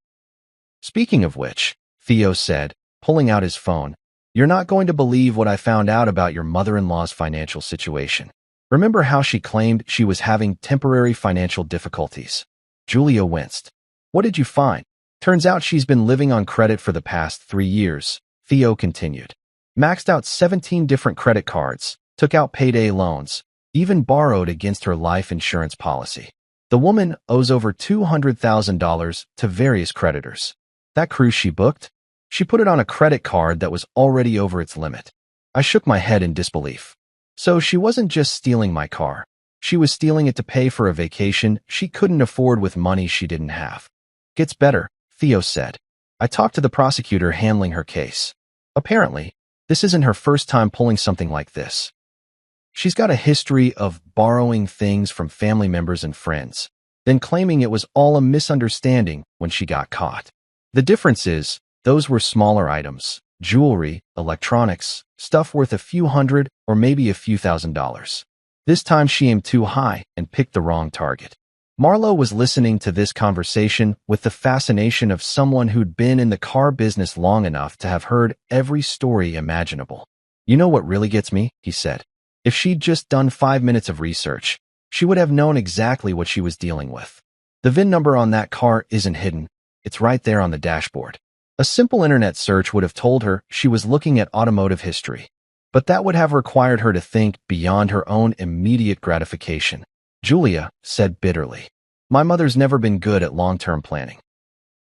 Speaking of which, Theo said, pulling out his phone, you're not going to believe what I found out about your mother-in-law's financial situation. Remember how she claimed she was having temporary financial difficulties? Julia winced. What did you find? Turns out she's been living on credit for the past 3 years, Theo continued. Maxed out 17 different credit cards, took out payday loans, even borrowed against her life insurance policy. The woman owes over $200,000 to various creditors. That cruise she booked? She put it on a credit card that was already over its limit. I shook my head in disbelief. So she wasn't just stealing my car. She was stealing it to pay for a vacation she couldn't afford with money she didn't have. Gets better, Theo said. I talked to the prosecutor handling her case. Apparently, this isn't her first time pulling something like this. She's got a history of borrowing things from family members and friends, then claiming it was all a misunderstanding when she got caught. The difference is, those were smaller items, jewelry, electronics, stuff worth a few hundred or maybe a few $1,000s. This time she aimed too high and picked the wrong target. Marlowe was listening to this conversation with the fascination of someone who'd been in the car business long enough to have heard every story imaginable. You know what really gets me? He said. If she'd just done 5 minutes of research, she would have known exactly what she was dealing with. The VIN number on that car isn't hidden. It's right there on the dashboard. A simple internet search would have told her she was looking at automotive history. But that would have required her to think beyond her own immediate gratification. Julia said bitterly, my mother's never been good at long-term planning.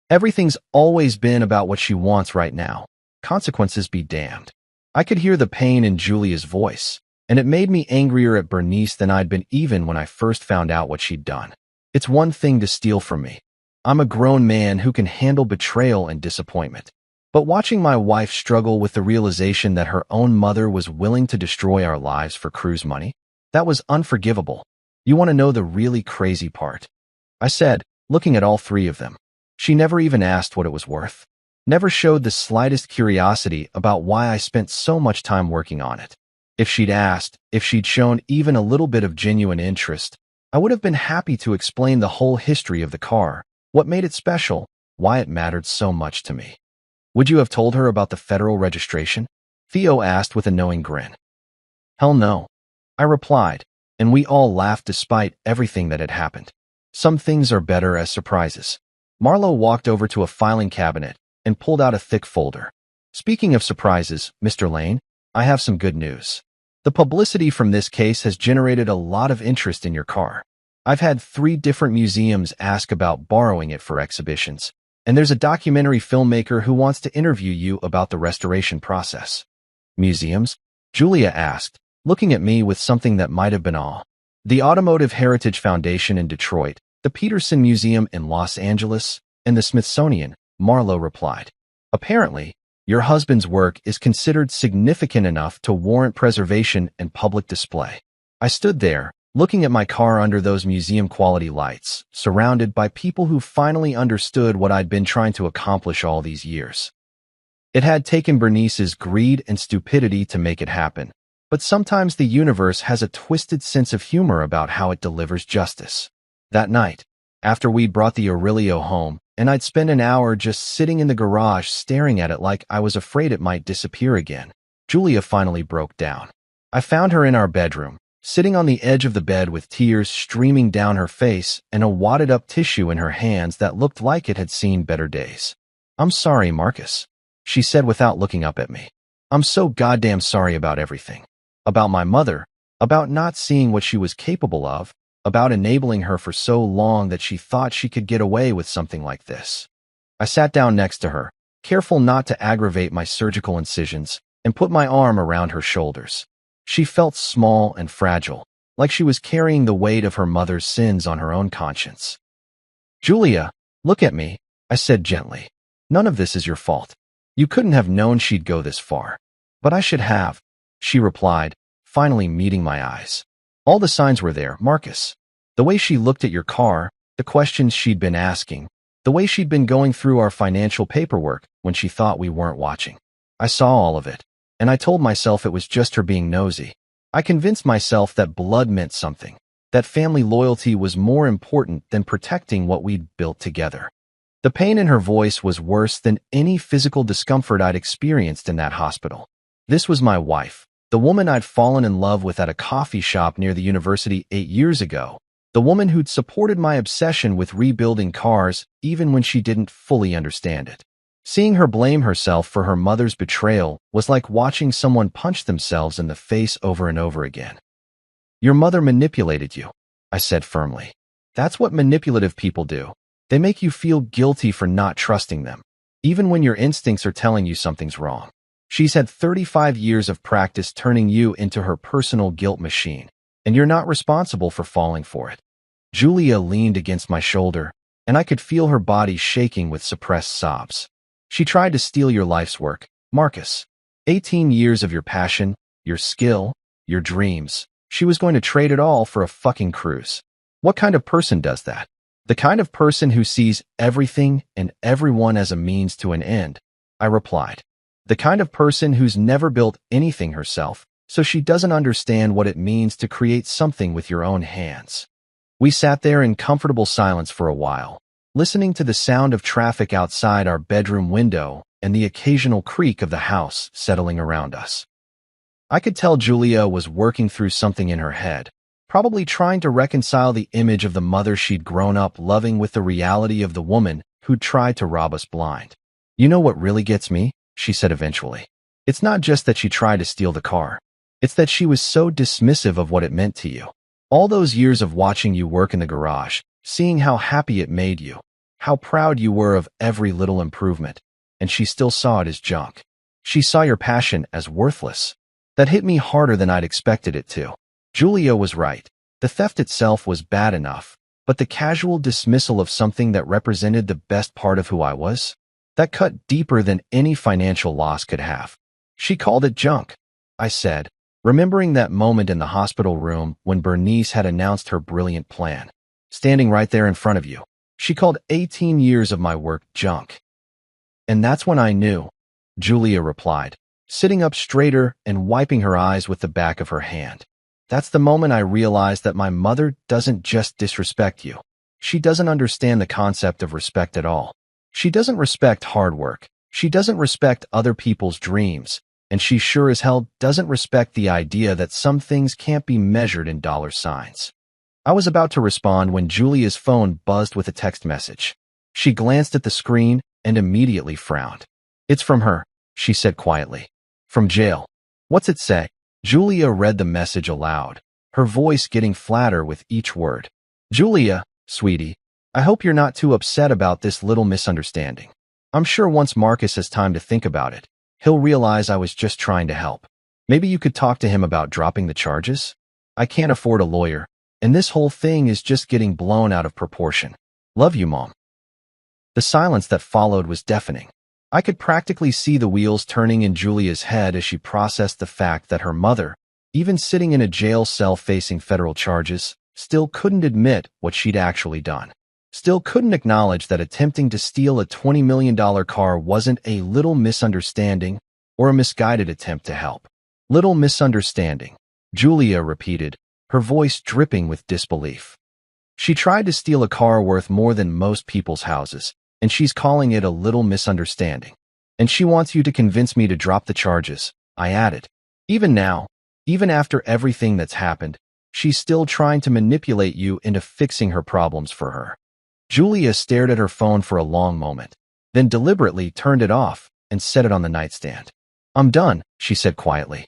Everything's always been about what she wants right now. Consequences be damned. I could hear the pain in Julia's voice, and it made me angrier at Bernice than I'd been even when I first found out what she'd done. It's one thing to steal from me. I'm a grown man who can handle betrayal and disappointment. But watching my wife struggle with the realization that her own mother was willing to destroy our lives for cruise money, that was unforgivable. You want to know the really crazy part? I said, looking at all 3 of them. She never even asked what it was worth. Never showed the slightest curiosity about why I spent so much time working on it. If she'd asked, if she'd shown even a little bit of genuine interest, I would have been happy to explain the whole history of the car, what made it special, why it mattered so much to me. Would you have told her about the federal registration? Theo asked with a knowing grin. Hell no, I replied, and we all laughed despite everything that had happened. Some things are better as surprises. Marlowe walked over to a filing cabinet and pulled out a thick folder. Speaking of surprises, Mr. Lane, I have some good news. The publicity from this case has generated a lot of interest in your car. I've had 3 different museums ask about borrowing it for exhibitions, and there's a documentary filmmaker who wants to interview you about the restoration process. Museums? Julia asked, looking at me with something that might have been awe. The Automotive Heritage Foundation in Detroit, the Peterson Museum in Los Angeles, and the Smithsonian, Marlowe replied. Apparently, your husband's work is considered significant enough to warrant preservation and public display. I stood there, looking at my car under those museum-quality lights, surrounded by people who finally understood what I'd been trying to accomplish all these years. It had taken Bernice's greed and stupidity to make it happen, but sometimes the universe has a twisted sense of humor about how it delivers justice. That night, after we'd brought the Aurelio home, and I'd spent an hour just sitting in the garage staring at it like I was afraid it might disappear again, Julia finally broke down. I found her in our bedroom, sitting on the edge of the bed with tears streaming down her face and a wadded-up tissue in her hands that looked like it had seen better days. "I'm sorry, Marcus," she said without looking up at me. "I'm so goddamn sorry about everything. About my mother, about not seeing what she was capable of, about enabling her for so long that she thought she could get away with something like this." I sat down next to her, careful not to aggravate my surgical incisions, and put my arm around her shoulders. She felt small and fragile, like she was carrying the weight of her mother's sins on her own conscience. "Julia, look at me," I said gently. "None of this is your fault. You couldn't have known she'd go this far. But I should have," she replied, finally meeting my eyes. "All the signs were there, Marcus. The way she looked at your car, the questions she'd been asking, the way she'd been going through our financial paperwork when she thought we weren't watching. I saw all of it, and I told myself it was just her being nosy. I convinced myself that blood meant something, that family loyalty was more important than protecting what we'd built together." The pain in her voice was worse than any physical discomfort I'd experienced in that hospital. This was my wife, the woman I'd fallen in love with at a coffee shop near the university 8 years ago, the woman who'd supported my obsession with rebuilding cars even when she didn't fully understand it. Seeing her blame herself for her mother's betrayal was like watching someone punch themselves in the face over and over again. "Your mother manipulated you," I said firmly. "That's what manipulative people do. They make you feel guilty for not trusting them, even when your instincts are telling you something's wrong. She's had 35 years of practice turning you into her personal guilt machine, and you're not responsible for falling for it." Julia leaned against my shoulder, and I could feel her body shaking with suppressed sobs. "She tried to steal your life's work, Marcus. 18 years of your passion, your skill, your dreams. She was going to trade it all for a fucking cruise. What kind of person does that? The kind of person who sees everything and everyone as a means to an end," I replied. "The kind of person who's never built anything herself, so she doesn't understand what it means to create something with your own hands." We sat there in comfortable silence for a while, listening to the sound of traffic outside our bedroom window and the occasional creak of the house settling around us. I could tell Julia was working through something in her head, probably trying to reconcile the image of the mother she'd grown up loving with the reality of the woman who'd tried to rob us blind. "You know what really gets me?" she said eventually. "It's not just that she tried to steal the car. It's that she was so dismissive of what it meant to you. All those years of watching you work in the garage, seeing how happy it made you, how proud you were of every little improvement, and she still saw it as junk. She saw your passion as worthless. That hit me harder than I'd expected it to." Julia was right. The theft itself was bad enough, but the casual dismissal of something that represented the best part of who I was? That cut deeper than any financial loss could have. "She called it junk," I said, remembering that moment in the hospital room when Bernice had announced her brilliant plan. "Standing right there in front of you. She called 18 years of my work junk." "And that's when I knew," Julia replied, sitting up straighter and wiping her eyes with the back of her hand. "That's the moment I realized that my mother doesn't just disrespect you. She doesn't understand the concept of respect at all. She doesn't respect hard work. She doesn't respect other people's dreams. And she sure as hell doesn't respect the idea that some things can't be measured in dollar signs." I was about to respond when Julia's phone buzzed with a text message. She glanced at the screen and immediately frowned. "It's from her," she said quietly. "From jail." "What's it say?" Julia read the message aloud, her voice getting flatter with each word. Julia, sweetie, I hope you're not too upset about this little misunderstanding. I'm sure once Marcus has time to think about it, he'll realize I was just trying to help. Maybe you could talk to him about dropping the charges? I can't afford a lawyer, and this whole thing is just getting blown out of proportion. Love you, Mom. The silence that followed was deafening. I could practically see the wheels turning in Julia's head as she processed the fact that her mother, even sitting in a jail cell facing federal charges, still couldn't admit what she'd actually done. Still couldn't acknowledge that attempting to steal a $20 million car wasn't a little misunderstanding or a misguided attempt to help. Little misunderstanding, Julia repeated, her voice dripping with disbelief. She tried to steal a car worth more than most people's houses, and she's calling it a little misunderstanding. And she wants you to convince me to drop the charges, I added. Even now, even after everything that's happened, she's still trying to manipulate you into fixing her problems for her. Julia stared at her phone for a long moment, then deliberately turned it off and set it on the nightstand. I'm done, she said quietly.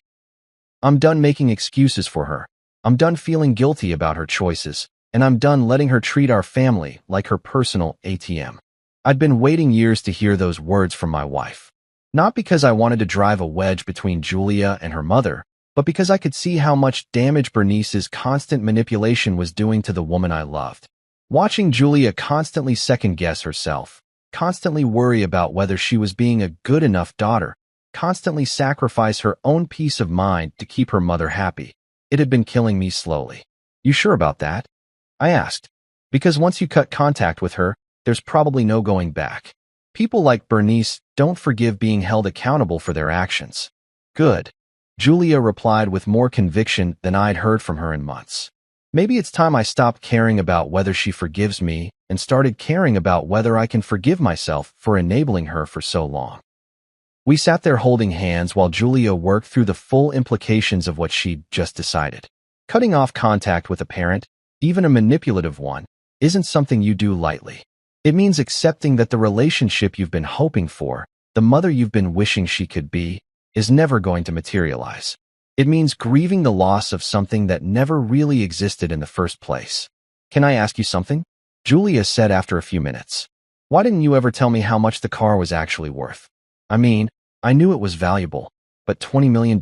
I'm done making excuses for her. I'm done feeling guilty about her choices, and I'm done letting her treat our family like her personal ATM. I'd been waiting years to hear those words from my wife. Not because I wanted to drive a wedge between Julia and her mother, but because I could see how much damage Bernice's constant manipulation was doing to the woman I loved. Watching Julia constantly second-guess herself, constantly worry about whether she was being a good enough daughter, constantly sacrifice her own peace of mind to keep her mother happy, it had been killing me slowly. You sure about that? I asked. Because once you cut contact with her, there's probably no going back. People like Bernice don't forgive being held accountable for their actions. Good. Julia replied with more conviction than I'd heard from her in months. Maybe it's time I stopped caring about whether she forgives me and started caring about whether I can forgive myself for enabling her for so long. We sat there holding hands while Julia worked through the full implications of what she'd just decided. Cutting off contact with a parent, even a manipulative one, isn't something you do lightly. It means accepting that the relationship you've been hoping for, the mother you've been wishing she could be, is never going to materialize. It means grieving the loss of something that never really existed in the first place. Can I ask you something? Julia said after a few minutes. Why didn't you ever tell me how much the car was actually worth? I mean, I knew it was valuable, but $20 million?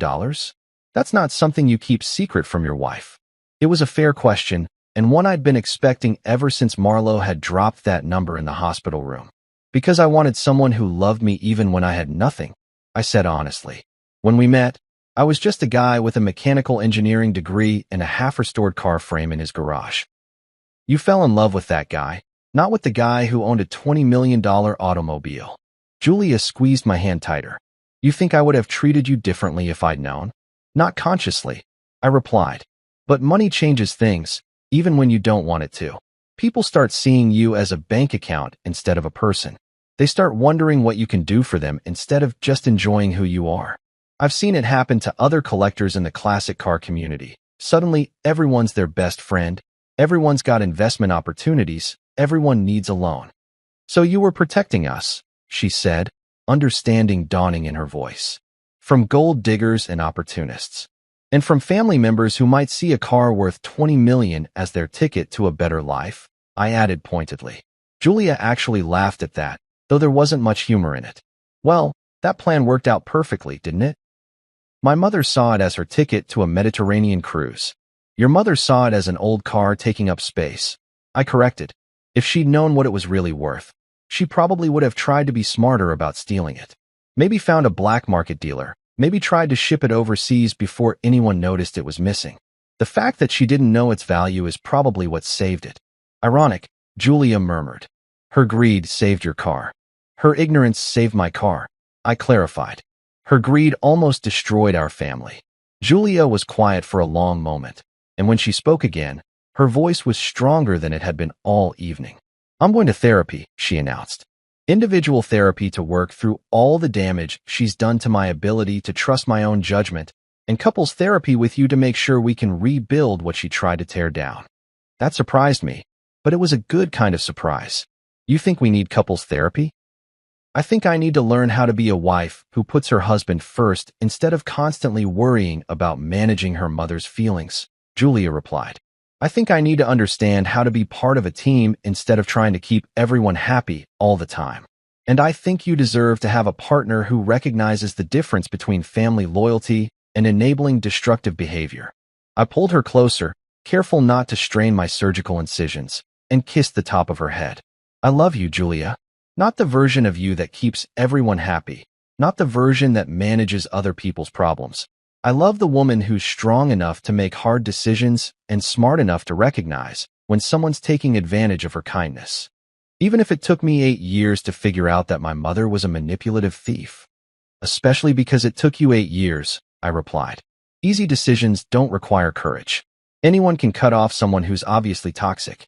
That's not something you keep secret from your wife. It was a fair question, and one I'd been expecting ever since Marlo had dropped that number in the hospital room. Because I wanted someone who loved me even when I had nothing, I said honestly. When we met, I was just a guy with a mechanical engineering degree and a half-restored car frame in his garage. You fell in love with that guy, not with the guy who owned a $20 million automobile. Julia squeezed my hand tighter. You think I would have treated you differently if I'd known? Not consciously, I replied. But money changes things, even when you don't want it to. People start seeing you as a bank account instead of a person. They start wondering what you can do for them instead of just enjoying who you are. I've seen it happen to other collectors in the classic car community. Suddenly, everyone's their best friend. Everyone's got investment opportunities. Everyone needs a loan. So you were protecting us, she said, understanding dawning in her voice. From gold diggers and opportunists. And from family members who might see a car worth $20 million as their ticket to a better life, I added pointedly. Julia actually laughed at that, though there wasn't much humor in it. Well, that plan worked out perfectly, didn't it? My mother saw it as her ticket to a Mediterranean cruise. Your mother saw it as an old car taking up space. I corrected. If she'd known what it was really worth, she probably would have tried to be smarter about stealing it. Maybe found a black market dealer, maybe tried to ship it overseas before anyone noticed it was missing. The fact that she didn't know its value is probably what saved it. Ironic, Julia murmured. Her greed saved your car. Her ignorance saved my car, I clarified. Her greed almost destroyed our family. Julia was quiet for a long moment, and when she spoke again, her voice was stronger than it had been all evening. I'm going to therapy, she announced. Individual therapy to work through all the damage she's done to my ability to trust my own judgment, and couples therapy with you to make sure we can rebuild what she tried to tear down. That surprised me, but it was a good kind of surprise. You think we need couples therapy? I think I need to learn how to be a wife who puts her husband first instead of constantly worrying about managing her mother's feelings, Julia replied. I think I need to understand how to be part of a team instead of trying to keep everyone happy all the time. And I think you deserve to have a partner who recognizes the difference between family loyalty and enabling destructive behavior. I pulled her closer, careful not to strain my surgical incisions, and kissed the top of her head. I love you, Julia. Not the version of you that keeps everyone happy, not the version that manages other people's problems. I love the woman who's strong enough to make hard decisions and smart enough to recognize when someone's taking advantage of her kindness. Even if it took me 8 years to figure out that my mother was a manipulative thief. Especially because it took you 8 years, I replied. Easy decisions don't require courage. Anyone can cut off someone who's obviously toxic.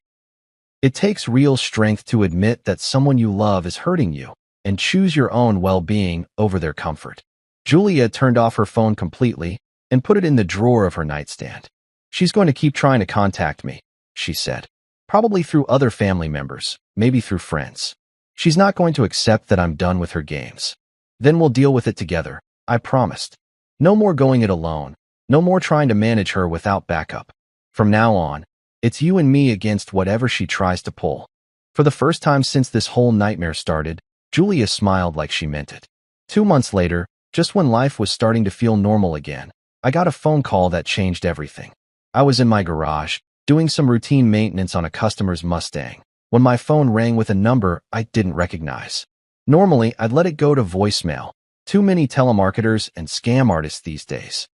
It takes real strength to admit that someone you love is hurting you and choose your own well-being over their comfort. Julia turned off her phone completely and put it in the drawer of her nightstand. She's going to keep trying to contact me, she said. Probably through other family members, maybe through friends. She's not going to accept that I'm done with her games. Then we'll deal with it together, I promised. No more going it alone. No more trying to manage her without backup. From now on, it's you and me against whatever she tries to pull. For the first time since this whole nightmare started, Julia smiled like she meant it. 2 months later, just when life was starting to feel normal again, I got a phone call that changed everything. I was in my garage, doing some routine maintenance on a customer's Mustang, when my phone rang with a number I didn't recognize. Normally, I'd let it go to voicemail. Too many telemarketers and scam artists these days.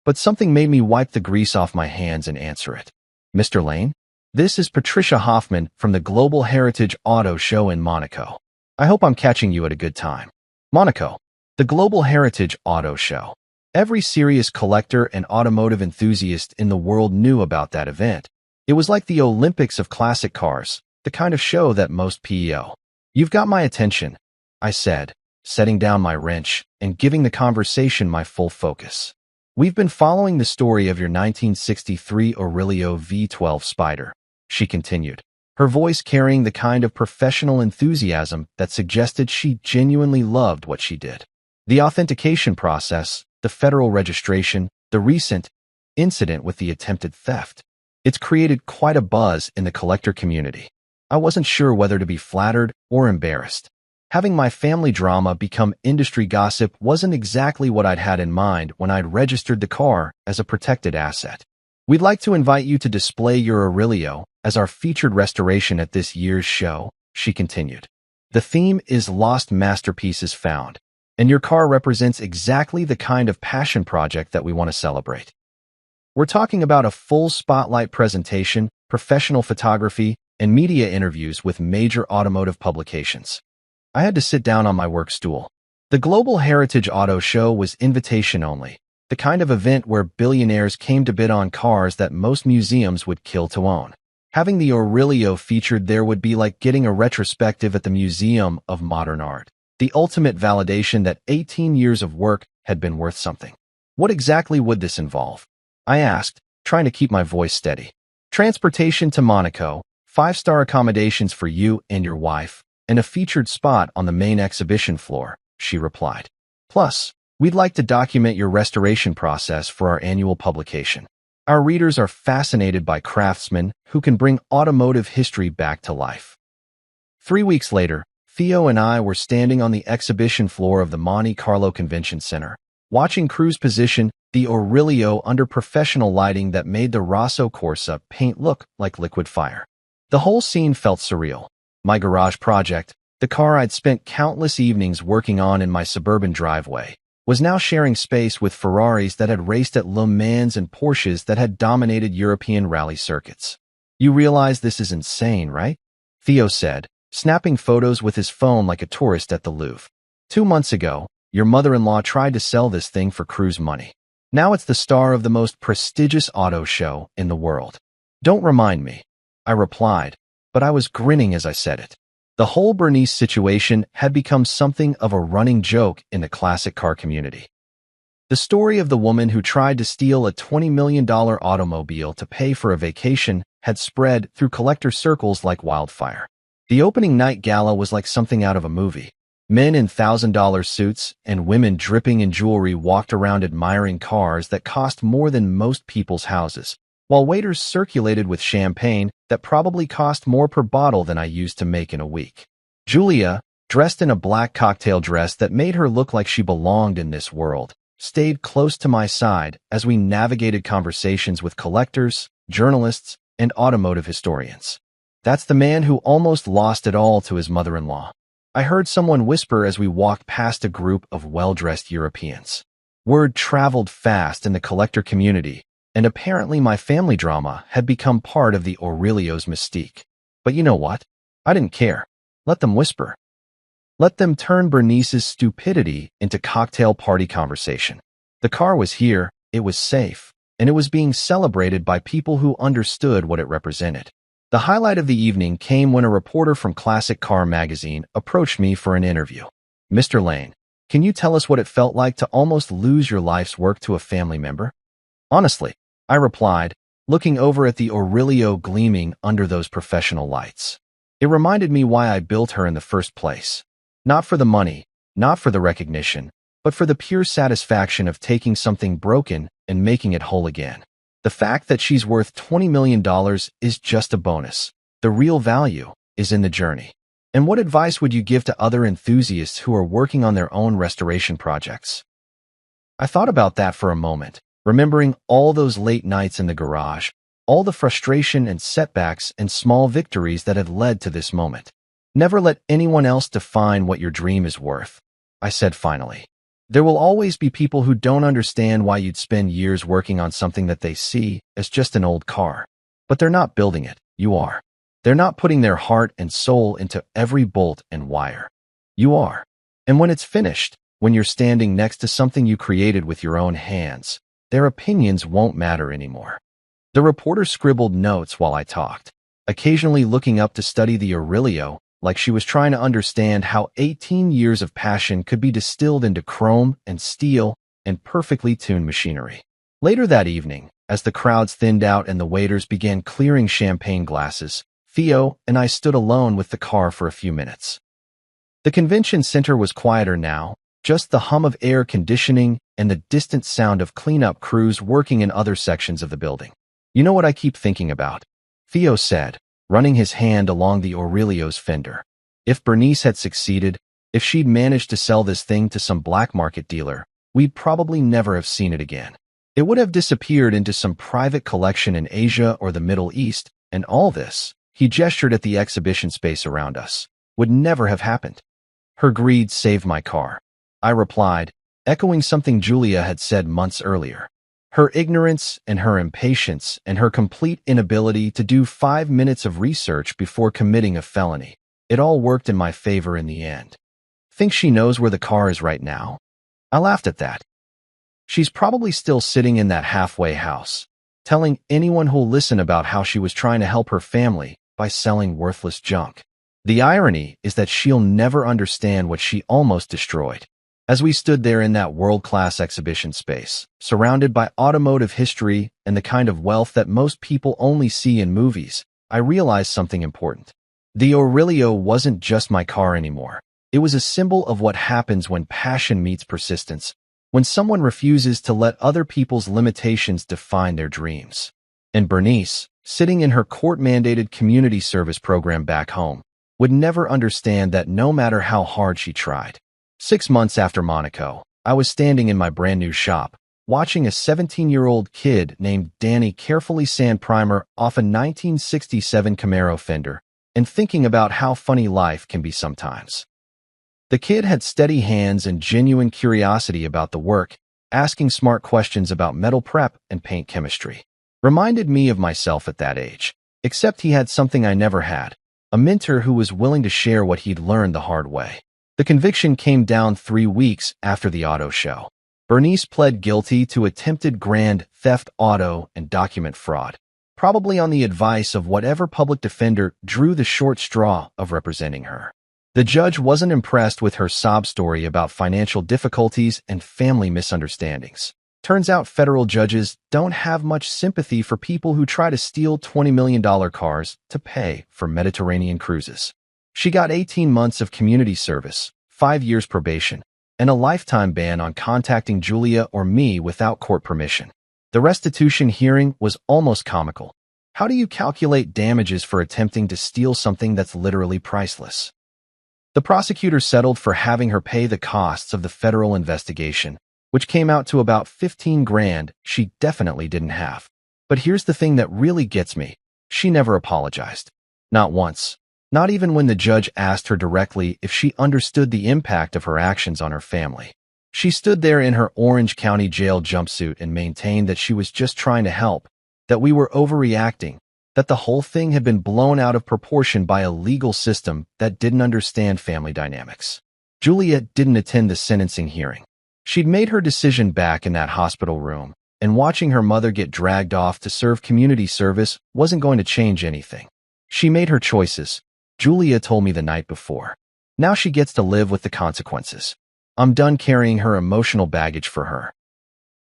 But something made me wipe the grease off my hands and answer it. Mr. Lane? This is Patricia Hoffman from the Global Heritage Auto Show in Monaco. I hope I'm catching you at a good time. Monaco, the Global Heritage Auto Show. Every serious collector and automotive enthusiast in the world knew about that event. It was like the Olympics of classic cars, the kind of show that most PEO. You've got my attention, I said, setting down my wrench and giving the conversation my full focus. We've been following the story of your 1963 Aurelio V12 Spider, she continued, her voice carrying the kind of professional enthusiasm that suggested she genuinely loved what she did. The authentication process, the federal registration, the recent incident with the attempted theft. It's created quite a buzz in the collector community. I wasn't sure whether to be flattered or embarrassed. Having my family drama become industry gossip wasn't exactly what I'd had in mind when I'd registered the car as a protected asset. We'd like to invite you to display your Aurelio as our featured restoration at this year's show, she continued. The theme is Lost Masterpieces Found, and your car represents exactly the kind of passion project that we want to celebrate. We're talking about a full spotlight presentation, professional photography, and media interviews with major automotive publications. I had to sit down on my work stool. The Global Heritage Auto Show was invitation only, the kind of event where billionaires came to bid on cars that most museums would kill to own. Having the Aurelio featured there would be like getting a retrospective at the Museum of Modern Art, the ultimate validation that 18 years of work had been worth something. What exactly would this involve? I asked, trying to keep my voice steady. Transportation to Monaco, 5-star accommodations for you and your wife, and a featured spot on the main exhibition floor, she replied. Plus, we'd like to document your restoration process for our annual publication. Our readers are fascinated by craftsmen who can bring automotive history back to life. 3 weeks later, Theo and I were standing on the exhibition floor of the Monte Carlo Convention Center, watching crews position the Aurelio under professional lighting that made the Rosso Corsa paint look like liquid fire. The whole scene felt surreal. My garage project, the car I'd spent countless evenings working on in my suburban driveway, was now sharing space with Ferraris that had raced at Le Mans and Porsches that had dominated European rally circuits. You realize this is insane, right? Theo said, snapping photos with his phone like a tourist at the Louvre. 2 months ago, your mother-in-law tried to sell this thing for cruise money. Now it's the star of the most prestigious auto show in the world. Don't remind me, I replied, but I was grinning as I said it. The whole Bernice situation had become something of a running joke in the classic car community. The story of the woman who tried to steal a $20 million automobile to pay for a vacation had spread through collector circles like wildfire. The opening night gala was like something out of a movie. Men in $1,000 suits and women dripping in jewelry walked around admiring cars that cost more than most people's houses, while waiters circulated with champagne that probably cost more per bottle than I used to make in a week. Julia, dressed in a black cocktail dress that made her look like she belonged in this world, stayed close to my side as we navigated conversations with collectors, journalists, and automotive historians. That's the man who almost lost it all to his mother-in-law. I heard someone whisper as we walked past a group of well-dressed Europeans. Word traveled fast in the collector community, and apparently my family drama had become part of the Aurelio's mystique. But you know what? I didn't care. Let them whisper. Let them turn Bernice's stupidity into cocktail party conversation. The car was here, it was safe, and it was being celebrated by people who understood what it represented. The highlight of the evening came when a reporter from Classic Car magazine approached me for an interview. "Mr. Lane, can you tell us what it felt like to almost lose your life's work to a family member?" "Honestly," I replied, looking over at the Aurelio gleaming under those professional lights. "It reminded me why I built her in the first place. Not for the money, not for the recognition, but for the pure satisfaction of taking something broken and making it whole again. The fact that she's worth $20 million is just a bonus. The real value is in the journey." And what advice would you give to other enthusiasts who are working on their own restoration projects? I thought about that for a moment, remembering all those late nights in the garage, all the frustration and setbacks and small victories that had led to this moment. "Never let anyone else define what your dream is worth," I said finally. "There will always be people who don't understand why you'd spend years working on something that they see as just an old car. But they're not building it, you are. They're not putting their heart and soul into every bolt and wire. You are. And when it's finished, when you're standing next to something you created with your own hands, their opinions won't matter anymore." The reporter scribbled notes while I talked, occasionally looking up to study the Aurelio, like she was trying to understand how 18 years of passion could be distilled into chrome and steel and perfectly tuned machinery. Later that evening, as the crowds thinned out and the waiters began clearing champagne glasses, Theo and I stood alone with the car for a few minutes. The convention center was quieter now, just the hum of air conditioning and the distant sound of cleanup crews working in other sections of the building. "You know what I keep thinking about?" Theo said, running his hand along the Aurelio's fender. "If Bernice had succeeded, if she'd managed to sell this thing to some black market dealer, we'd probably never have seen it again. It would have disappeared into some private collection in Asia or the Middle East, and all this," he gestured at the exhibition space around us, "would never have happened." "Her greed saved my car," I replied, echoing something Julia had said months earlier. Her ignorance and her impatience and her complete inability to do 5 minutes of research before committing a felony. It all worked in my favor in the end. "Think she knows where the car is right now?" I laughed at that. "She's probably still sitting in that halfway house, telling anyone who'll listen about how she was trying to help her family by selling worthless junk. The irony is that she'll never understand what she almost destroyed." As we stood there in that world-class exhibition space, surrounded by automotive history and the kind of wealth that most people only see in movies, I realized something important. The Aurelio wasn't just my car anymore. It was a symbol of what happens when passion meets persistence, when someone refuses to let other people's limitations define their dreams. And Bernice, sitting in her court-mandated community service program back home, would never understand that no matter how hard she tried. 6 months after Monaco, I was standing in my brand new shop, watching a 17-year-old kid named Danny carefully sand primer off a 1967 Camaro fender, and thinking about how funny life can be sometimes. The kid had steady hands and genuine curiosity about the work, asking smart questions about metal prep and paint chemistry. Reminded me of myself at that age, except he had something I never had, a mentor who was willing to share what he'd learned the hard way. The conviction came down 3 weeks after the auto show. Bernice pled guilty to attempted grand theft auto and document fraud, probably on the advice of whatever public defender drew the short straw of representing her. The judge wasn't impressed with her sob story about financial difficulties and family misunderstandings. Turns out federal judges don't have much sympathy for people who try to steal $20 million cars to pay for Mediterranean cruises. She got 18 months of community service, 5 years probation, and a lifetime ban on contacting Julia or me without court permission. The restitution hearing was almost comical. How do you calculate damages for attempting to steal something that's literally priceless? The prosecutor settled for having her pay the costs of the federal investigation, which came out to about 15 grand she definitely didn't have. But here's the thing that really gets me. She never apologized. Not once. Not even when the judge asked her directly if she understood the impact of her actions on her family. She stood there in her Orange County jail jumpsuit and maintained that she was just trying to help, that we were overreacting, that the whole thing had been blown out of proportion by a legal system that didn't understand family dynamics. Julia didn't attend the sentencing hearing. She'd made her decision back in that hospital room, and watching her mother get dragged off to serve community service wasn't going to change anything. She made her choices, Julia told me the night before. Now she gets to live with the consequences. I'm done carrying her emotional baggage for her.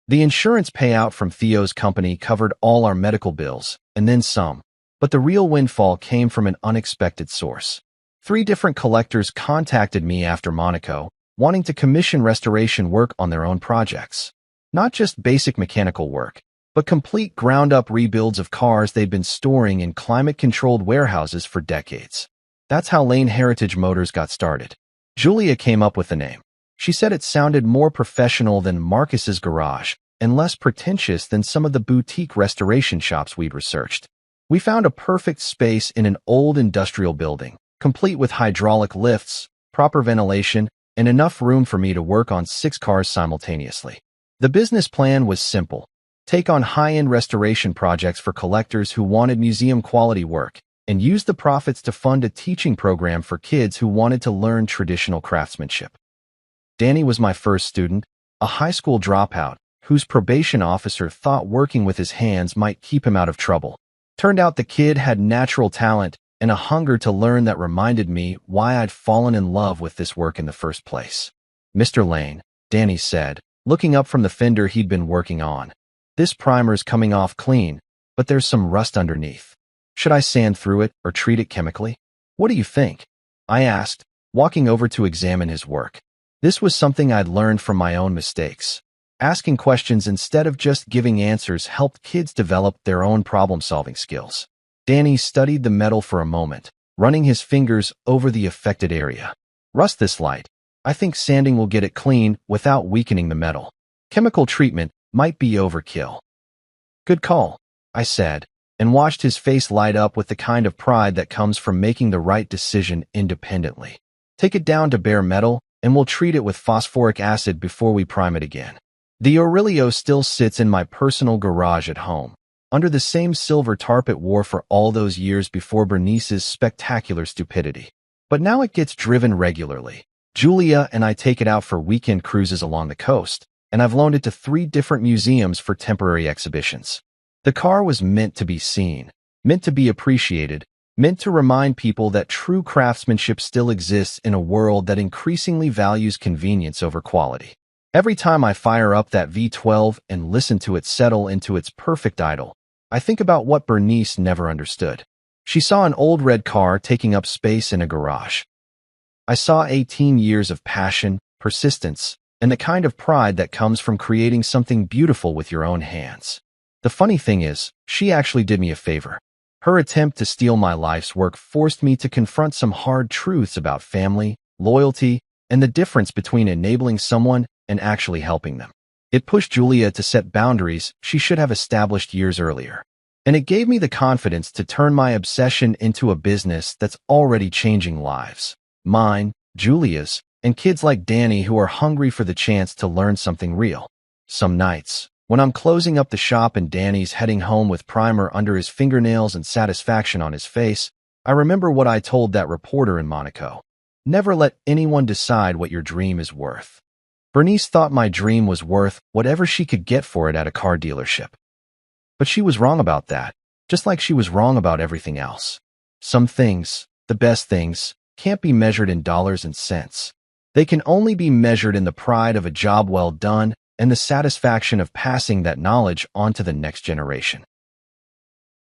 The insurance payout from Theo's company covered all our medical bills, and then some, but the real windfall came from an unexpected source. 3 different collectors contacted me after Monaco, wanting to commission restoration work on their own projects. Not just basic mechanical work, but complete ground-up rebuilds of cars they'd been storing in climate-controlled warehouses for decades. That's how Lane Heritage Motors got started. Julia came up with the name. She said it sounded more professional than Marcus's Garage and less pretentious than some of the boutique restoration shops we'd researched. We found a perfect space in an old industrial building, complete with hydraulic lifts, proper ventilation, and enough room for me to work on 6 cars simultaneously. The business plan was simple. Take on high-end restoration projects for collectors who wanted museum-quality work, and use the profits to fund a teaching program for kids who wanted to learn traditional craftsmanship. Danny was my first student, a high school dropout, whose probation officer thought working with his hands might keep him out of trouble. Turned out the kid had natural talent and a hunger to learn that reminded me why I'd fallen in love with this work in the first place. "Mr. Lane," Danny said, looking up from the fender he'd been working on. "This primer's coming off clean, but there's some rust underneath. Should I sand through it or treat it chemically? What do you think?" I asked, walking over to examine his work. This was something I'd learned from my own mistakes. Asking questions instead of just giving answers helped kids develop their own problem-solving skills. Danny studied the metal for a moment, running his fingers over the affected area. "Rust this light. I think sanding will get it clean without weakening the metal. Chemical treatment might be overkill." "Good call," I said, and watched his face light up with the kind of pride that comes from making the right decision independently. "Take it down to bare metal, and we'll treat it with phosphoric acid before we prime it again." The Aurelio still sits in my personal garage at home, under the same silver tarp it wore for all those years before Bernice's spectacular stupidity. But now it gets driven regularly. Julia and I take it out for weekend cruises along the coast, and I've loaned it to 3 different museums for temporary exhibitions. The car was meant to be seen, meant to be appreciated, meant to remind people that true craftsmanship still exists in a world that increasingly values convenience over quality. Every time I fire up that V12 and listen to it settle into its perfect idle, I think about what Bernice never understood. She saw an old red car taking up space in a garage. I saw 18 years of passion, persistence, and the kind of pride that comes from creating something beautiful with your own hands. The funny thing is, she actually did me a favor. Her attempt to steal my life's work forced me to confront some hard truths about family, loyalty, and the difference between enabling someone and actually helping them. It pushed Julia to set boundaries she should have established years earlier. And it gave me the confidence to turn my obsession into a business that's already changing lives. Mine, Julia's, and kids like Danny who are hungry for the chance to learn something real. Some nights, when I'm closing up the shop and Danny's heading home with primer under his fingernails and satisfaction on his face, I remember what I told that reporter in Monaco. Never let anyone decide what your dream is worth. Bernice thought my dream was worth whatever she could get for it at a car dealership. But she was wrong about that, just like she was wrong about everything else. Some things, the best things, can't be measured in dollars and cents. They can only be measured in the pride of a job well done and the satisfaction of passing that knowledge on to the next generation.